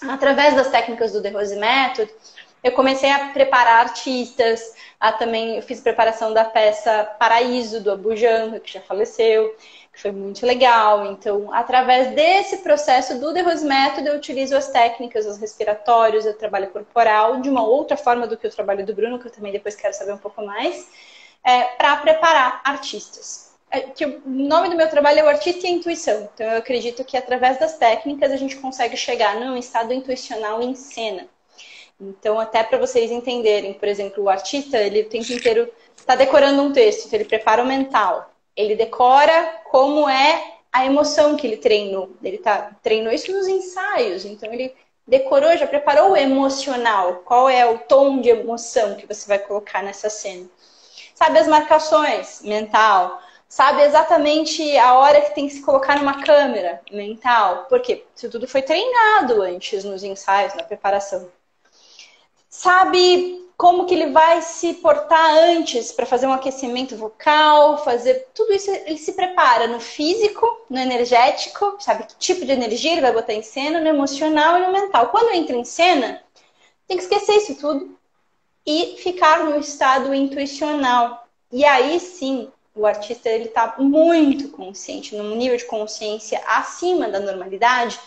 Através das técnicas do The Rose Method, eu comecei a preparar artistas, também eu fiz preparação da peça Paraíso, do Abu Janra, que já faleceu, que foi muito legal. Então, através desse processo do The Rose Method, eu utilizo as técnicas, os respiratórios, o trabalho corporal, de uma outra forma do que o trabalho do Bruno, que eu também depois quero saber um pouco mais, para preparar artistas. Que o nome do meu trabalho é o Artista e a Intuição. Então, eu acredito que através das técnicas a gente consegue chegar num estado intuicional em cena. Então, até para vocês entenderem, por exemplo, o artista, ele o tempo inteiro está decorando um texto, então ele prepara o mental. Ele decora como é a emoção que ele treinou. Ele treinou isso nos ensaios, então ele decorou, já preparou o emocional. Qual é o tom de emoção que você vai colocar nessa cena? Sabe as marcações, mental. Sabe exatamente a hora que tem que se colocar numa câmera, mental. Por quê? Isso tudo foi treinado antes nos ensaios, na preparação. Sabe como que ele vai se portar antes para fazer um aquecimento vocal, fazer tudo isso, ele se prepara no físico, no energético, sabe que tipo de energia ele vai botar em cena, no emocional e no mental. Quando entra em cena, tem que esquecer isso tudo e ficar no estado intuicional. E aí sim, o artista ele está muito consciente, num nível de consciência acima da normalidade,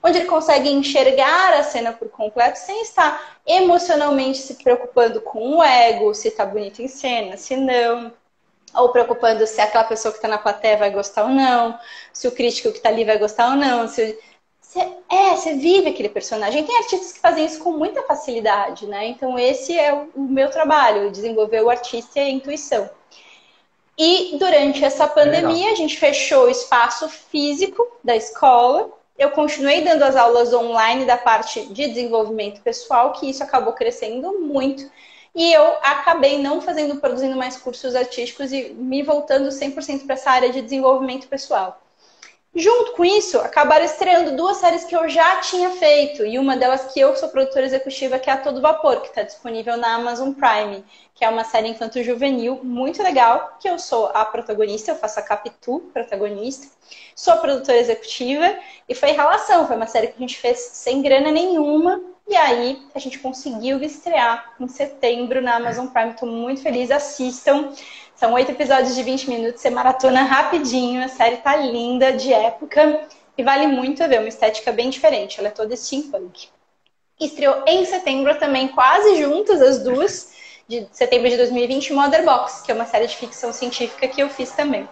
onde ele consegue enxergar a cena por completo sem estar emocionalmente se preocupando com o ego, se está bonito em cena, se não, ou preocupando se aquela pessoa que está na plateia vai gostar ou não, se o crítico que está ali vai gostar ou não, você vive aquele personagem. Tem artistas que fazem isso com muita facilidade, né? Então esse é o meu trabalho, desenvolver o artista e a intuição. E durante essa pandemia, a gente fechou o espaço físico da escola. Eu continuei dando as aulas online da parte de desenvolvimento pessoal, que isso acabou crescendo muito. E eu acabei não produzindo mais cursos artísticos e me voltando 100% para essa área de desenvolvimento pessoal. Junto com isso, acabaram estreando duas séries que eu já tinha feito. E uma delas que eu sou produtora executiva, que é a Todo Vapor, que está disponível na Amazon Prime. Que é uma série infanto-juvenil muito legal, que eu sou a protagonista, eu faço a Capitu, protagonista. Sou produtora executiva e foi relação. Foi uma série que a gente fez sem grana nenhuma. E aí a gente conseguiu estrear em setembro na Amazon Prime. Estou muito feliz, assistam. São 8 episódios de 20 minutos, você maratona rapidinho, a série tá linda, de época, e vale muito ver, uma estética bem diferente, ela é toda steampunk. Estreou em setembro também, quase juntas as duas, de setembro de 2020, Mother Box, que é uma série de ficção científica que eu fiz também.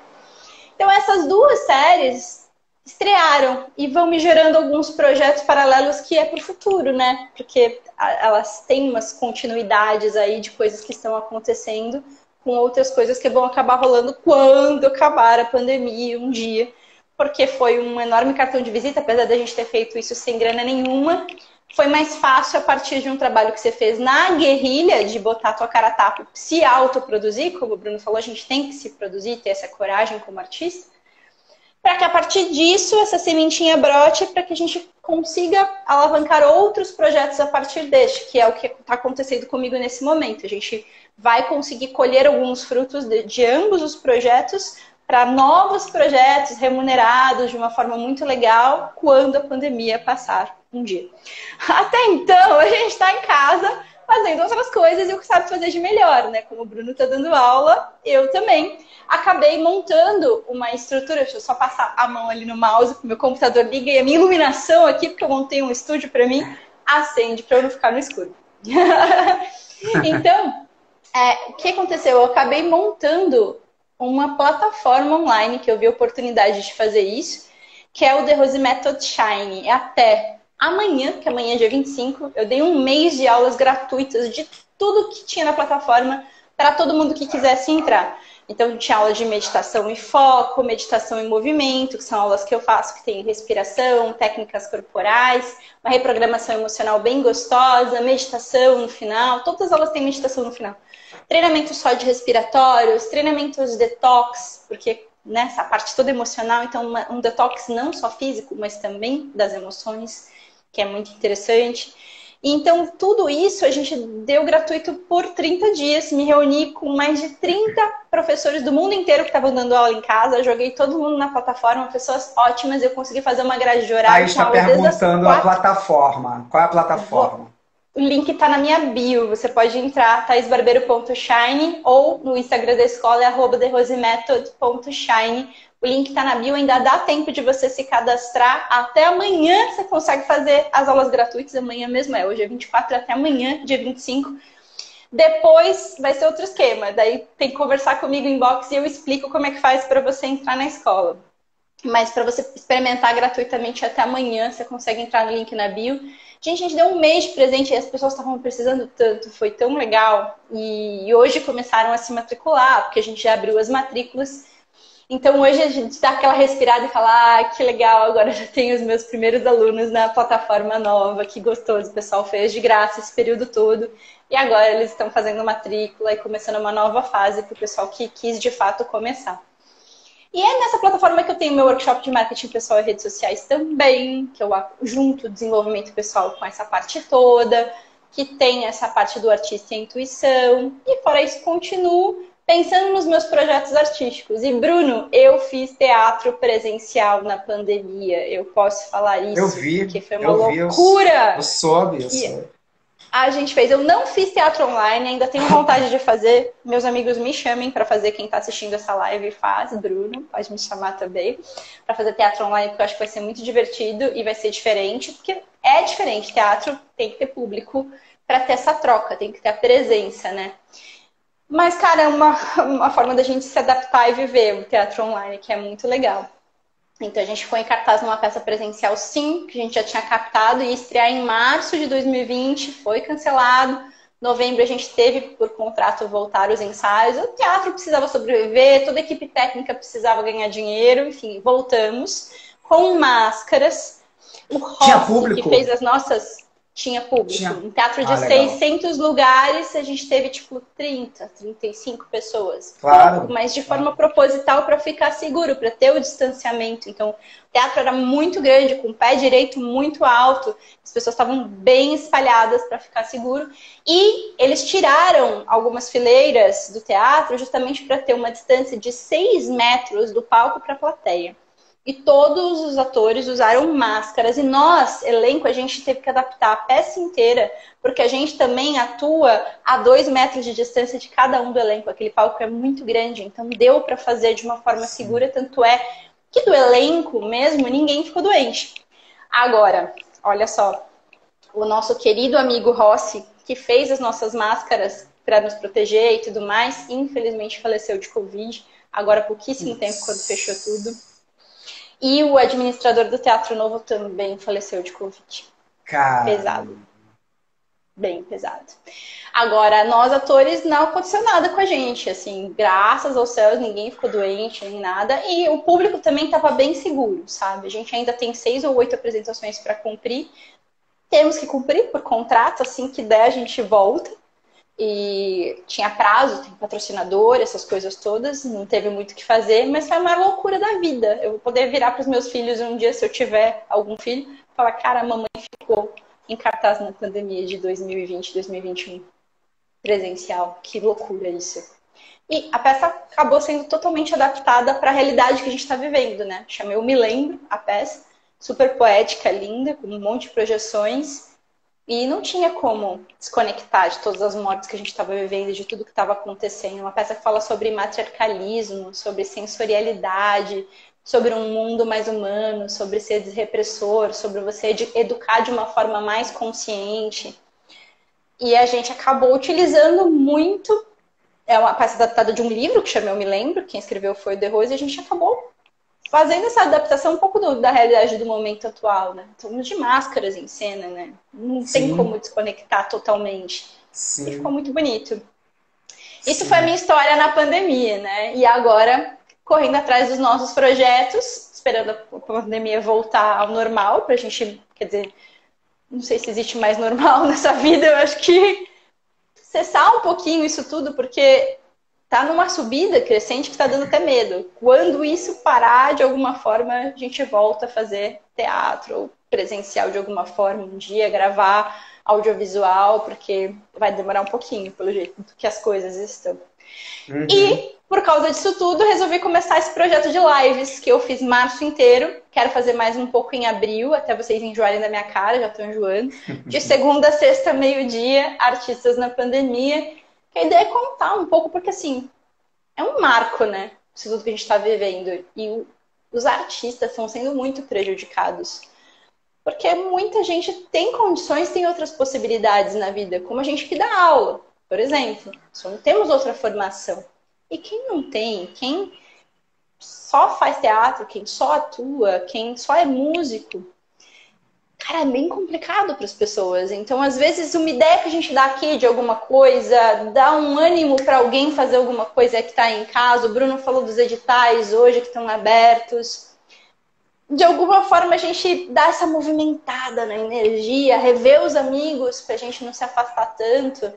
Então essas duas séries estrearam e vão me gerando alguns projetos paralelos que é pro futuro, né? Porque elas têm umas continuidades aí de coisas que estão acontecendo, com outras coisas que vão acabar rolando quando acabar a pandemia um dia, porque foi um enorme cartão de visita, apesar da gente ter feito isso sem grana nenhuma, foi mais fácil a partir de um trabalho que você fez na guerrilha, de botar a tua cara a tapa, se autoproduzir, como o Bruno falou, a gente tem que se produzir, ter essa coragem como artista, para que a partir disso essa sementinha brote, para que a gente consiga alavancar outros projetos a partir deste, que é o que está acontecendo comigo nesse momento. A gente vai conseguir colher alguns frutos de ambos os projetos para novos projetos remunerados de uma forma muito legal quando a pandemia passar um dia. Até então, a gente está em casa fazendo outras coisas e o que sabe fazer de melhor, né? Como o Bruno está dando aula, eu também acabei montando uma estrutura. Deixa eu só passar a mão ali no mouse, que meu computador liga e a minha iluminação aqui, porque eu montei um estúdio para mim, acende para eu não ficar no escuro. Então, o que aconteceu? Eu acabei montando uma plataforma online, que eu vi a oportunidade de fazer isso, que é o The Rose Method Shine. Até amanhã, que amanhã é dia 25, eu dei um mês de aulas gratuitas de tudo que tinha na plataforma para todo mundo que quisesse entrar. Então, tinha aula de meditação e foco, meditação e movimento, que são aulas que eu faço, que tem respiração, técnicas corporais, uma reprogramação emocional bem gostosa, meditação no final, todas as aulas têm meditação no final. Treinamento só de respiratórios, treinamentos de detox, porque nessa parte toda emocional, então um detox não só físico, mas também das emoções, que é muito interessante. Então, tudo isso a gente deu gratuito por 30 dias. Me reuni com mais de 30 professores do mundo inteiro que estavam dando aula em casa. Joguei todo mundo na plataforma, pessoas ótimas. Eu consegui fazer uma grade de horário. Aí está perguntando a plataforma. Qual é a plataforma? O link está na minha bio. Você pode entrar, thaisbarbeiro.shine, ou no Instagram da escola é @therosemethod.shine. O link está na bio, ainda dá tempo de você se cadastrar. Até amanhã você consegue fazer as aulas gratuitas. Amanhã mesmo hoje é 24, até amanhã, dia 25. Depois vai ser outro esquema. Daí tem que conversar comigo em inbox e eu explico como é que faz para você entrar na escola. Mas para você experimentar gratuitamente até amanhã, você consegue entrar no link na bio. Gente, a gente deu um mês de presente e as pessoas estavam precisando tanto, foi tão legal. E hoje começaram a se matricular, porque a gente já abriu as matrículas. Então hoje a gente dá aquela respirada e fala, ah, que legal, agora já tenho os meus primeiros alunos na plataforma nova, que gostoso, o pessoal fez de graça esse período todo. E agora eles estão fazendo matrícula e começando uma nova fase para o pessoal que quis de fato começar. E é nessa plataforma que eu tenho meu workshop de marketing pessoal e redes sociais também, que eu junto o desenvolvimento pessoal com essa parte toda, que tem essa parte do artista e a intuição. E fora isso, continuo pensando nos meus projetos artísticos. E, Bruno, eu fiz teatro presencial na pandemia. Eu posso falar isso, eu vi, porque foi uma loucura. Eu soube. A gente fez. Eu não fiz teatro online, ainda tenho vontade de fazer. Meus amigos me chamem para fazer. Quem está assistindo essa live faz. Bruno, pode me chamar também para fazer teatro online, porque eu acho que vai ser muito divertido e vai ser diferente, porque é diferente. Teatro tem que ter público para ter essa troca, tem que ter a presença, né? Mas, cara, é uma forma da gente se adaptar e viver o teatro online, que é muito legal. Então, a gente ficou em cartaz numa peça presencial, sim, que a gente já tinha captado, e ia estrear em março de 2020, foi cancelado. Novembro, a gente teve, por contrato, voltar os ensaios. O teatro precisava sobreviver, toda a equipe técnica precisava ganhar dinheiro, enfim, voltamos com máscaras. O Rossi, que fez as nossas... Tinha público. Um teatro de 600 lugares, a gente teve tipo 30, 35 pessoas. Claro. Pouco, mas de forma proposital para ficar seguro, para ter o distanciamento. Então, o teatro era muito grande, com o pé direito muito alto. As pessoas estavam bem espalhadas para ficar seguro. E eles tiraram algumas fileiras do teatro justamente para ter uma distância de 6 metros do palco para a plateia. E todos os atores usaram máscaras. E nós, elenco, a gente teve que adaptar a peça inteira, porque a gente também atua a 2 metros de distância de cada um do elenco. Aquele palco é muito grande, então deu para fazer de uma forma segura. Tanto é que do elenco mesmo, ninguém ficou doente. Agora, olha só, o nosso querido amigo Rossi, que fez as nossas máscaras para nos proteger e tudo mais, infelizmente faleceu de Covid, agora há pouquíssimo tempo, quando fechou tudo. E o administrador do Teatro Novo também faleceu de Covid. Caramba. Pesado. Bem pesado. Agora, nós atores, não aconteceu nada com a gente. Assim, graças aos céus, ninguém ficou doente, nem nada. E o público também estava bem seguro, sabe? A gente ainda tem 6 ou 8 apresentações para cumprir. Temos que cumprir por contrato, assim que der a gente volta. E tinha prazo, tem patrocinador, essas coisas todas, não teve muito o que fazer, mas foi uma loucura da vida. Eu vou poder virar para os meus filhos um dia, se eu tiver algum filho, falar, cara, a mamãe ficou em cartaz na pandemia de 2020, 2021, presencial. Que loucura isso. E a peça acabou sendo totalmente adaptada para a realidade que a gente está vivendo, né? Chamei o Me Lembro, a peça, super poética, linda, com um monte de projeções. E não tinha como desconectar de todas as mortes que a gente estava vivendo, de tudo que estava acontecendo. Uma peça que fala sobre matriarcalismo, sobre sensorialidade, sobre um mundo mais humano, sobre ser desrepressor, sobre você educar de uma forma mais consciente. E a gente acabou utilizando muito... É uma peça adaptada de um livro que chama Eu Me Lembro, quem escreveu foi o De Rose, e a gente acabou fazendo essa adaptação um pouco da realidade do momento atual, né? Estamos de máscaras em cena, né? Não tem como desconectar totalmente. Sim. E ficou muito bonito. Isso foi a minha história na pandemia, né? E agora, correndo atrás dos nossos projetos, esperando a pandemia voltar ao normal, pra gente, quer dizer, não sei se existe mais normal nessa vida, eu acho que cessar um pouquinho isso tudo, porque tá numa subida crescente que tá dando até medo. Quando isso parar, de alguma forma, a gente volta a fazer teatro ou presencial de alguma forma um dia, gravar audiovisual, porque vai demorar um pouquinho, pelo jeito que as coisas estão. Uhum. E, por causa disso tudo, resolvi começar esse projeto de lives, que eu fiz março inteiro. Quero fazer mais um pouco em abril, até vocês enjoarem da minha cara, já tô enjoando. De segunda a sexta, meio-dia, artistas na pandemia. Que a ideia é contar um pouco, porque assim, é um marco, né? Isso tudo que a gente tá vivendo. E os artistas estão sendo muito prejudicados. Porque muita gente tem condições, tem outras possibilidades na vida, como a gente que dá aula, por exemplo. Só não temos outra formação. E quem não tem, quem só faz teatro, quem só atua, quem só é músico, cara, é bem complicado para as pessoas. Então, às vezes, uma ideia que a gente dá aqui de alguma coisa, dá um ânimo para alguém fazer alguma coisa que está em casa. O Bruno falou dos editais hoje que estão abertos. De alguma forma a gente dá essa movimentada na energia, rever os amigos pra gente não se afastar tanto.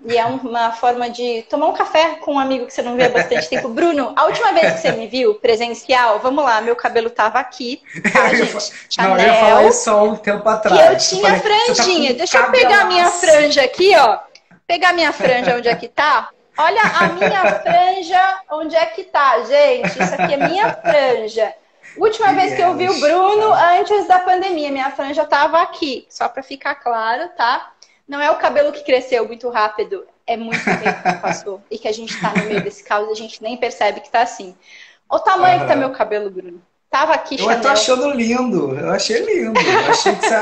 E é uma forma de tomar um café com um amigo que você não vê há bastante tempo. Bruno, a última vez que você me viu presencial, vamos lá, meu cabelo tava aqui, tá, gente? Não, eu ia falar isso há um tempo atrás. E eu tinha franjinha. Deixa eu pegar a minha franja aqui, ó. Pegar minha franja onde é que tá. Olha a minha franja onde é que tá, gente. Isso aqui é minha franja. Última vez que eu vi o Bruno, antes da pandemia, minha franja estava aqui. Só para ficar claro, tá? Não é o cabelo que cresceu muito rápido. É muito tempo que passou. E que a gente tá no meio desse caos e a gente nem percebe que tá assim. Olha o tamanho que tá meu cabelo, Bruno. Tava aqui, Chanel. Eu tô achando lindo. Eu achei lindo.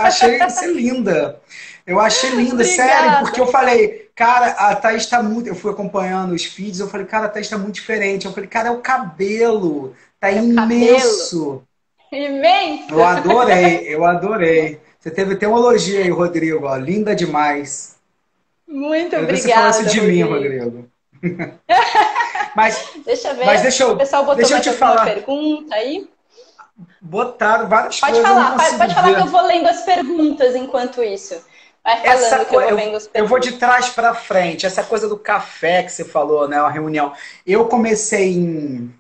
Achei você linda. Eu achei linda, sério. Porque eu falei, cara, a Thaís tá muito... Eu fui acompanhando os feeds, eu falei, cara, a Thaís tá muito diferente. Eu falei, cara, é o cabelo. Tá imenso. Imenso. Eu adorei. Você teve até um elogio aí, Rodrigo. Ó, linda demais. Muito obrigada. Você falou isso de mim, Rodrigo. Deixa eu ver. Mas deixa eu, o pessoal botou deixa eu te falar. Pergunta aí. Botaram várias pode coisas. Falar, pode falar que eu vou lendo as perguntas enquanto isso. Vai falando que eu vou vendo as perguntas. Eu vou de trás para frente. Essa coisa do café que você falou, né? Uma reunião. Eu comecei em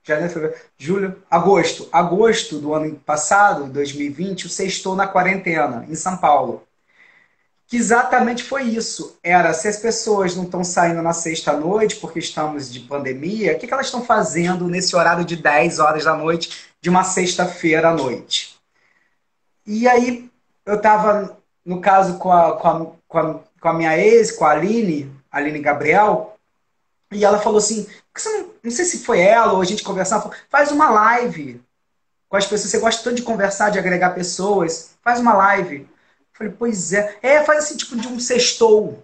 janeiro, fevereiro, julho, agosto do ano passado, 2020, eu sextou na quarentena, em São Paulo. Que exatamente foi isso. Era, se as pessoas não estão saindo na sexta-noite, porque estamos de pandemia, o que elas estão fazendo nesse horário de 10 horas da noite, de uma sexta-feira à noite? E aí, eu estava, no caso, com a minha ex, com a Aline Gabriel, e ela falou assim, não sei se foi ela ou a gente conversando, faz uma live com as pessoas. Você gosta tanto de conversar, de agregar pessoas, faz uma live. Eu falei, pois é. Faz assim, tipo de um sextou.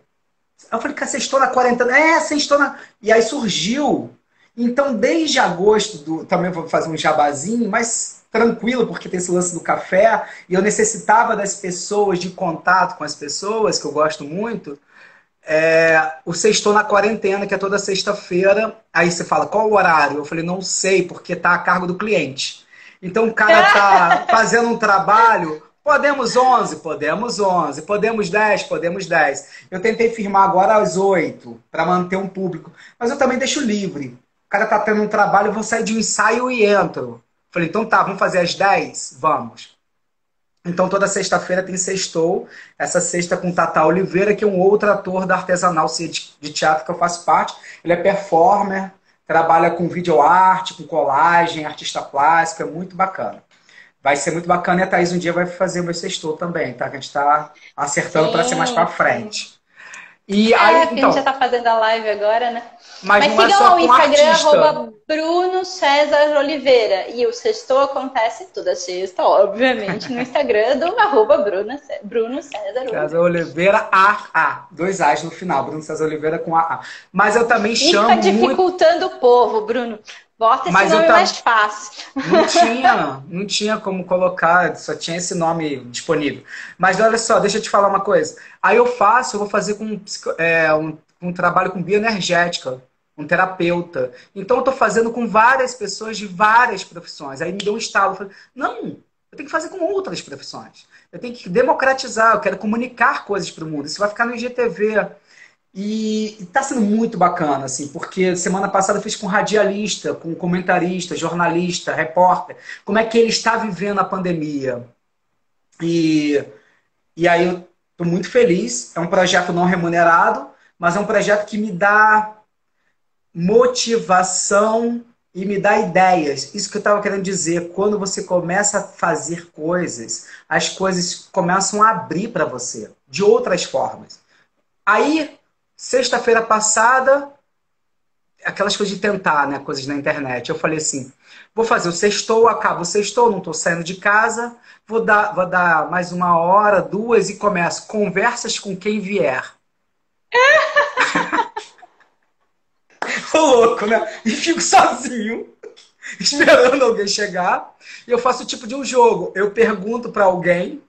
Eu falei, cara, sextou na quarentena. Sextou na... E aí surgiu. Então, desde agosto, também vou fazer um jabazinho, mas tranquilo, porque tem esse lance do café, e eu necessitava das pessoas, de contato com as pessoas, que eu gosto muito. O Sextou na Quarentena, que é toda sexta-feira. Aí você fala, qual o horário? Eu falei, não sei, porque tá a cargo do cliente. Então o cara tá fazendo um trabalho, podemos 11? Podemos 11. Podemos 10? Podemos 10. Eu tentei firmar agora às 8, para manter um público. Mas eu também deixo livre. O cara tá tendo um trabalho, eu vou sair de um ensaio e entro. Falei, então tá, vamos fazer às 10? Vamos. Então, toda sexta-feira tem Sextou. Essa sexta com Tata Oliveira, que é um outro ator da Artesanal de teatro que eu faço parte. Ele é performer, trabalha com videoarte, com colagem, artista plástico, é muito bacana. Vai ser muito bacana e a Thaís um dia vai fazer o meu Sextou também, tá? Que a gente tá acertando para ser mais para frente. E aí, porque a gente já tá fazendo a live agora, né? Mas sigam lá o Instagram, @Bruno César Oliveira. E o Sextou acontece toda sexta, obviamente, no Instagram do @Bruno César Oliveira. Dois A's no final, Bruno César Oliveira com AA. Mas eu também chamo Fica dificultando o povo, Bruno. Bota esse nome mais fácil. Não tinha como colocar, só tinha esse nome disponível. Mas olha só, deixa eu te falar uma coisa. Aí eu vou fazer com um trabalho com bioenergética, um terapeuta. Então, eu estou fazendo com várias pessoas de várias profissões. Aí me deu um estalo. Eu falei, não, eu tenho que fazer com outras profissões. Eu tenho que democratizar, eu quero comunicar coisas para o mundo. Isso vai ficar no IGTV. E está sendo muito bacana, assim, porque semana passada eu fiz com radialista, com comentarista, jornalista, repórter, como é que ele está vivendo a pandemia. E, e aí eu estou muito feliz. É um projeto não remunerado, mas é um projeto que me dá motivação e me dá ideias. Isso que eu estava querendo dizer. Quando você começa a fazer coisas, as coisas começam a abrir para você, de outras formas. Aí, sexta-feira passada, aquelas coisas de tentar, né? Coisas na internet. Eu falei assim, vou fazer o sextou, acabo o sextou, não estou saindo de casa, vou dar mais uma hora, duas e começo. Conversas com quem vier. Tô louco, né? E fico sozinho, esperando alguém chegar. E eu faço o tipo de um jogo. Eu pergunto para alguém,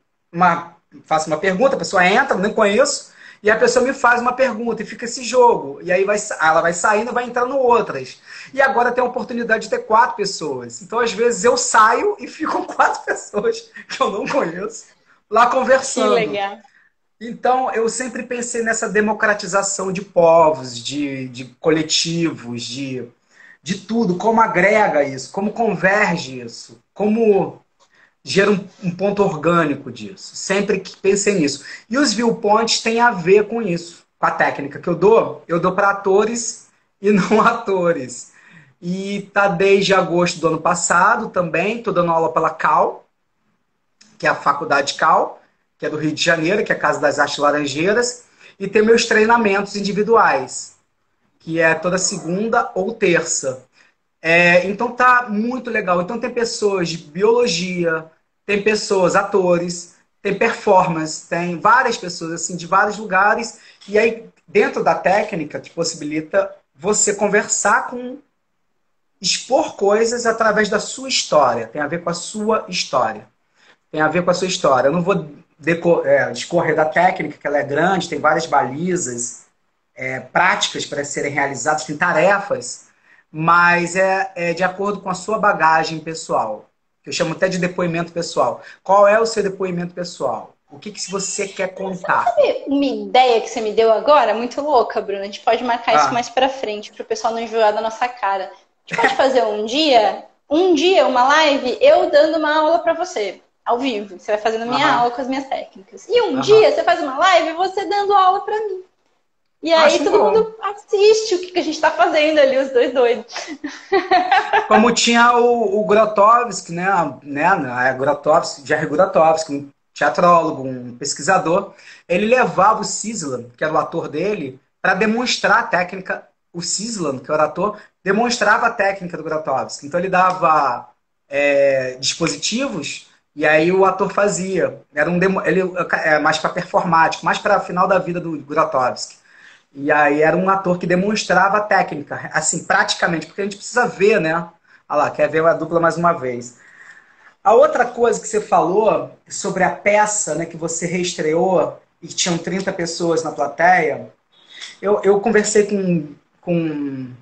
faço uma pergunta, a pessoa entra, nem conheço, e a pessoa me faz uma pergunta e fica esse jogo. E aí ela vai saindo e vai entrando outras. E agora tem a oportunidade de ter 4 pessoas. Então, às vezes, eu saio e ficam 4 pessoas que eu não conheço lá conversando. Que legal. Então, eu sempre pensei nessa democratização de povos, de coletivos, de tudo, como agrega isso, como converge isso, como gera um ponto orgânico disso. Sempre que pensei nisso. E os viewpoints têm a ver com isso, com a técnica que eu dou para atores e não atores. E tá desde agosto do ano passado também, estou dando aula pela CAL, que é a Faculdade CAL, que é do Rio de Janeiro, que é a Casa das Artes Laranjeiras, e tem meus treinamentos individuais, que é toda segunda ou terça. Então tá muito legal. Então tem pessoas de biologia, tem pessoas, atores, tem performance, tem várias pessoas assim de vários lugares, e aí dentro da técnica que possibilita você conversar expor coisas através da sua história, tem a ver com a sua história. Tem a ver com a sua história. Eu não vou discorrer da técnica, que ela é grande, tem várias balizas práticas para serem realizadas, tem tarefas, mas é de acordo com a sua bagagem pessoal. Eu chamo até de depoimento pessoal. Qual é o seu depoimento pessoal? O que você quer contar? Sabe uma ideia que você me deu agora? Muito louca, Bruna. A gente pode marcar isso mais pra frente, para o pessoal não enjoar da nossa cara. A gente pode fazer um dia, uma live, eu dando uma aula para você. Ao vivo, você vai fazendo minha aula com as minhas técnicas. E um dia você faz uma live você dando aula pra mim. E aí todo mundo assiste o que a gente tá fazendo ali, os dois doidos. Como tinha o Grotowski, né? Jerry Grotowski, um teatrólogo, um pesquisador. Ele levava o Sislan, que era o ator dele, para demonstrar a técnica. O Sislan, que era o ator, demonstrava a técnica do Grotowski. Então ele dava dispositivos. E aí o ator fazia. Era ele mais para performático, mais para final da vida do Grotowski. E aí era um ator que demonstrava a técnica, assim, praticamente, porque a gente precisa ver, né? Olha lá, quer ver a dupla mais uma vez. A outra coisa que você falou sobre a peça, né, que você reestreou e tinham 30 pessoas na plateia, eu conversei com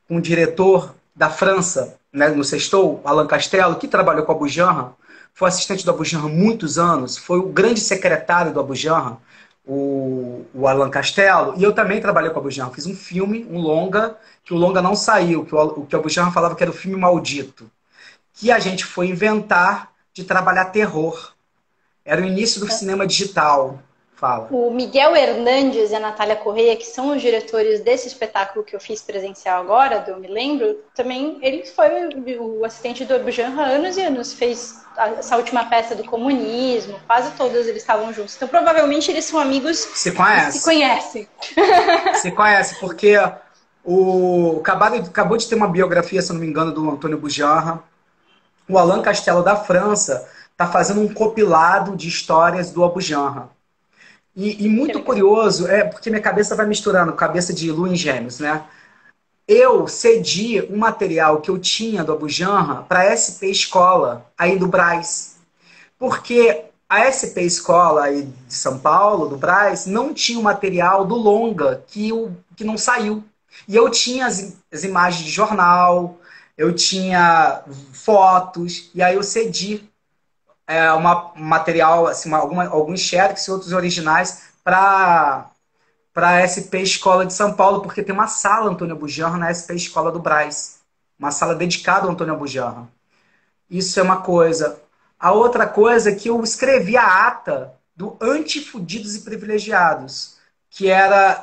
um diretor da França, né, no Sextou, Alain Castelo, que trabalhou com a Bujanra, foi assistente do Abujanra há muitos anos, foi o grande secretário do Abujanra, o Alain Castelo, e eu também trabalhei com a Abujanra. Fiz um filme, um longa, que o longa não saiu, que o Abujanra falava que era o filme maldito, que a gente foi inventar de trabalhar terror. Era o início do cinema digital. Fala. O Miguel Hernandes e a Natália Correia, que são os diretores desse espetáculo que eu fiz presencial agora, do Eu Me Lembro, também ele foi o assistente do Abujanra há anos e anos, fez essa última peça do comunismo, quase todos eles estavam juntos. Então, provavelmente, eles são amigos se conhecem. Se conhecem, porque acabou de ter uma biografia, se não me engano, do Antônio Bujanra. O Alain Castelo da França está fazendo um compilado de histórias do Abujanra. E muito curioso, porque minha cabeça vai misturando, cabeça de Lua em Gêmeos, né? Eu cedi um material que eu tinha do Abujanra para a SP Escola, aí do Brás. Porque a SP Escola aí de São Paulo, do Brás, não tinha o material do longa que não saiu. E eu tinha as imagens de jornal, eu tinha fotos, e aí eu cedi um material, assim, alguns xerox e outros originais para a SP Escola de São Paulo, porque tem uma sala Antônio Bujanra na SP Escola do Brás. Uma sala dedicada ao Antônio Bujanra. Isso é uma coisa. A outra coisa é que eu escrevi a ata do Antifudidos e Privilegiados, que era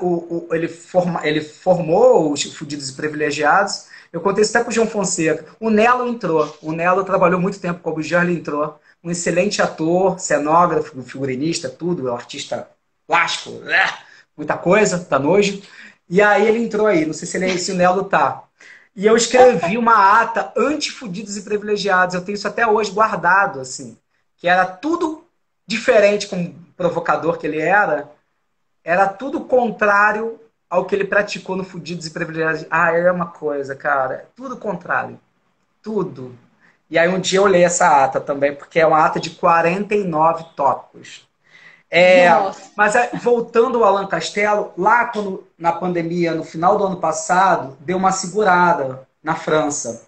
ele formou os fudidos e privilegiados. Eu contei isso até para o João Fonseca. O Nelo entrou. O Nelo trabalhou muito tempo com o Bujanra, ele entrou. Um excelente ator, cenógrafo, figurinista, tudo, é um artista plástico, muita coisa, tá nojo. E aí ele entrou aí, não sei se o Nelo tá. E eu escrevi uma ata anti-fudidos e privilegiados. Eu tenho isso até hoje guardado, assim. Que era tudo diferente, como provocador que ele era tudo contrário ao que ele praticou no Fudidos e Privilegiados. Ah, é uma coisa, cara. Tudo contrário. Tudo. E aí um dia eu leio essa ata também, porque é uma ata de 49 tópicos. Mas voltando ao Alan Castelo, lá quando, na pandemia, no final do ano passado, deu uma segurada na França.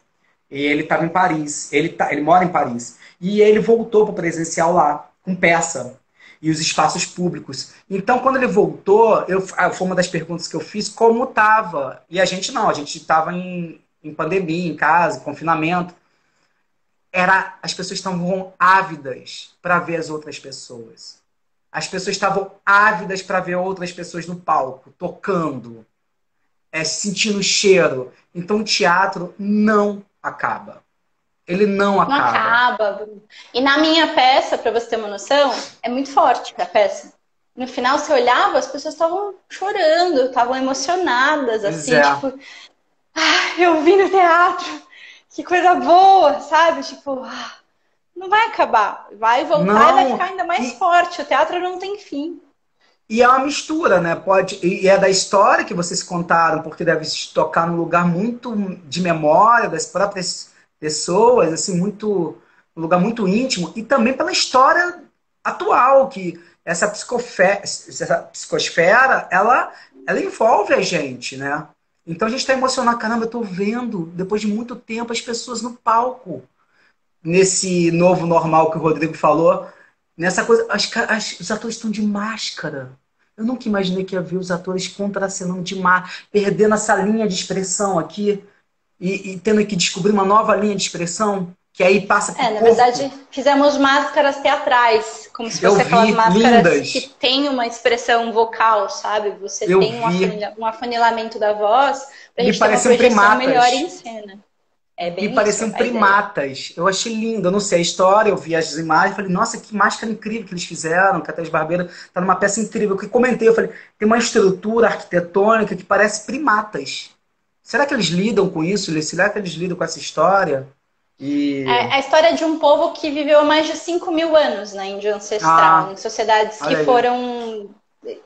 E ele estava em Paris. Ele mora em Paris. E ele voltou para o presencial lá, com peça. E os espaços públicos. Então, quando ele voltou, foi uma das perguntas que eu fiz, como estava? E a gente estava em pandemia, em casa, em confinamento. As pessoas estavam ávidas para ver as outras pessoas. As pessoas estavam ávidas para ver outras pessoas no palco, tocando, sentindo o cheiro. Então o teatro não acaba. Ele não acaba. Não acaba, Bruno. E na minha peça, para você ter uma noção, é muito forte a peça. No final, você olhava, as pessoas estavam chorando, estavam emocionadas, assim, tipo... Ah, eu vim no teatro, que coisa boa, sabe? Tipo... não vai acabar. Vai voltar e vai ficar ainda mais forte. O teatro não tem fim. E é uma mistura, né? E é da história que vocês contaram, porque deve se tocar num lugar muito de memória das próprias pessoas, assim, um lugar muito íntimo, e também pela história atual, que essa psicosfera, ela envolve a gente, né? Então a gente está emocionado. Caramba, eu tô vendo, depois de muito tempo, as pessoas no palco. Nesse novo normal que o Rodrigo falou, nessa coisa, os atores estão de máscara. Eu nunca imaginei que ia ver os atores contracenando de máscara, perdendo essa linha de expressão aqui e tendo que descobrir uma nova linha de expressão, que aí passa pro na corpo. verdade, fizemos máscaras teatrais, como se fosse aquelas máscaras lindas, que tem uma expressão vocal, sabe? Você tem um afunilamento da voz pra gente ter uma projeção melhor em cena. E pareciam primatas. Eu achei lindo. Eu não sei a história, eu vi as imagens, falei, nossa, que máscara incrível que eles fizeram, que a Thaís Barbeiro tá numa peça incrível. Que comentei, eu falei, tem uma estrutura arquitetônica que parece primatas. Será que eles lidam com isso? Será que eles lidam com essa história? É a história de um povo que viveu há mais de 5.000 anos na Índia ancestral, em sociedades que foram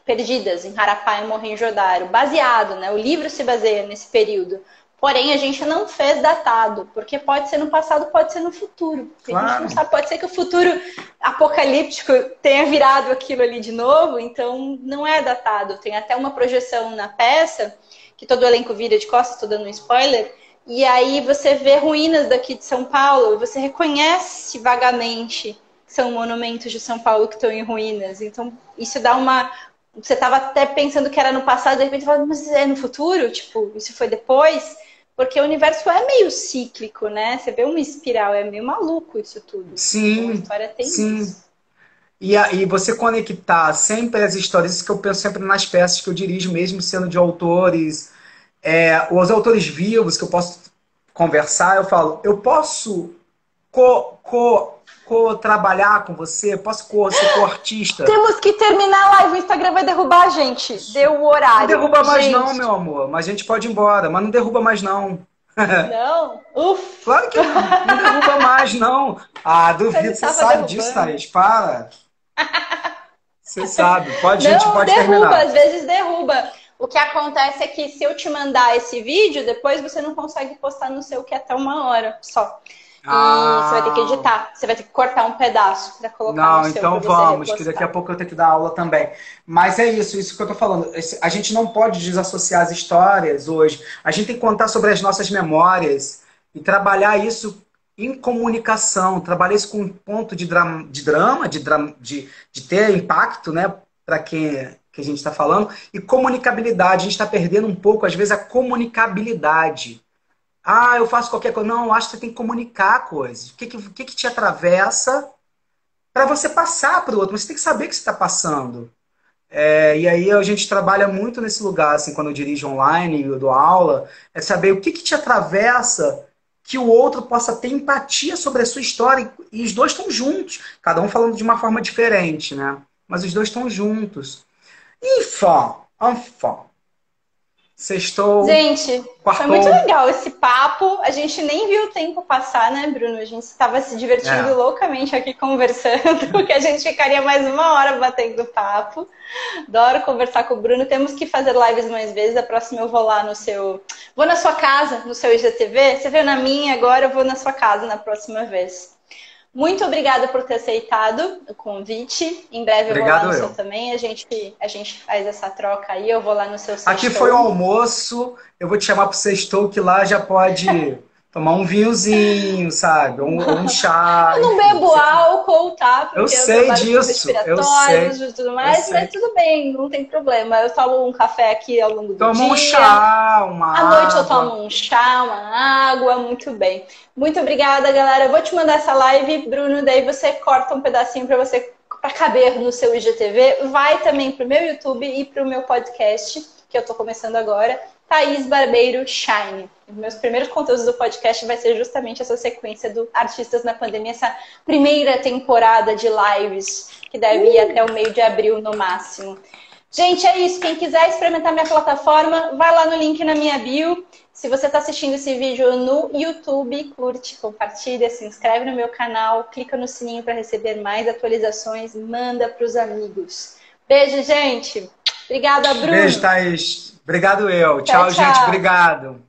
perdidas em Harappa e Mohenjo-Daro, baseado, né? O livro se baseia nesse período. Porém, a gente não fez datado, porque pode ser no passado, pode ser no futuro. Claro. A gente não sabe, pode ser que o futuro apocalíptico tenha virado aquilo ali de novo, então não é datado. Tem até uma projeção na peça, que todo o elenco vira de costas, estou dando um spoiler, e aí você vê ruínas daqui de São Paulo, e você reconhece vagamente que são monumentos de São Paulo que estão em ruínas. Então, isso dá uma... Você estava até pensando que era no passado, de repente você fala, mas é no futuro? Tipo, isso foi depois? Porque o universo é meio cíclico, né? Você vê uma espiral, é meio maluco isso tudo. Sim, então, a história tem isso. E você conectar sempre as histórias, isso que eu penso sempre nas peças que eu dirijo, mesmo sendo de autores, os autores vivos que eu posso conversar, eu falo, eu posso trabalhar com você? Posso ser co-artista? Temos que terminar a live, o Instagram vai derrubar a gente. Deu o horário. Não derruba mais não, meu amor. Mas a gente pode ir embora. Mas não derruba mais não. Não? Uf. Claro que não derruba mais não. Ah, duvido. Você sabe disso, Thaís. Para. Você sabe. A gente pode terminar. Às vezes derruba. O que acontece é que se eu te mandar esse vídeo, depois você não consegue postar no seu que é até 1 hora só. E você vai ter que Ah, editar. Você vai ter que cortar um pedaço para colocar no não, seu, então para você vamos, que daqui a repostar. pouco eu tenho que dar aula também. Mas é isso que eu tô falando. A gente não pode desassociar as histórias hoje. A gente tem que contar sobre as nossas memórias e trabalhar isso em comunicação, trabalhar isso com um ponto de ter impacto, né, para quem que a gente está falando, e comunicabilidade. A gente está perdendo um pouco, às vezes, a comunicabilidade. Ah, eu faço qualquer coisa. Não, eu acho que você tem que comunicar coisas. O que te atravessa para você passar para o outro. Você tem que saber o que você está passando. E aí a gente trabalha muito nesse lugar, assim, quando eu dirijo online e eu dou aula, é saber o que te atravessa que o outro possa ter empatia sobre a sua história. E os dois estão juntos, cada um falando de uma forma diferente, né? Mas os dois estão juntos. Enfim. Sextou, Gente, foi muito quartou. legal esse papo. A gente nem viu o tempo passar, né, Bruno? A gente estava se divertindo É. loucamente aqui conversando, porque a gente ficaria mais uma hora batendo papo. Adoro conversar com o Bruno. Temos que fazer lives mais vezes. A próxima eu vou lá no seu. Vou na sua casa, no seu IGTV. Você veio na minha, agora eu vou na sua casa na próxima vez. Muito obrigada por ter aceitado o convite. Em breve eu vou lá Obrigado no seu eu. também. A gente faz essa troca aí. Eu vou lá no seu Aqui foi o sextou. almoço. Eu vou te chamar pro sextou, que lá já pode tomar um vinhozinho, sabe? Ou um chá, Eu não enfim. bebo álcool, tá? Eu Porque eu sei trabalho com disso, eu respiratórios sei, e tudo eu mais, mas sei. tudo bem, não tem problema. Eu tomo um café aqui ao longo do Toma um dia. chá, uma À noite eu tomo água. um chá, uma água, muito bem. Muito obrigada, galera. Eu vou te mandar essa live, Bruno, daí você corta um pedacinho para caber no seu IGTV. Vai também pro meu YouTube e pro meu podcast, que eu tô começando agora, Thaís Barbeiro Shine. Os meus primeiros conteúdos do podcast vai ser justamente essa sequência do Artistas na Pandemia, essa primeira temporada de lives, que deve ir até o meio de abril no máximo. Gente, é isso. Quem quiser experimentar minha plataforma, vai lá no link na minha bio. Se você está assistindo esse vídeo no YouTube, curte, compartilha, se inscreve no meu canal, clica no sininho para receber mais atualizações, manda para os amigos. Beijo, gente. Obrigada, Beijo, Bruno. Thaís. Obrigado eu. Tchau, Tchau, gente. tchau. Obrigado.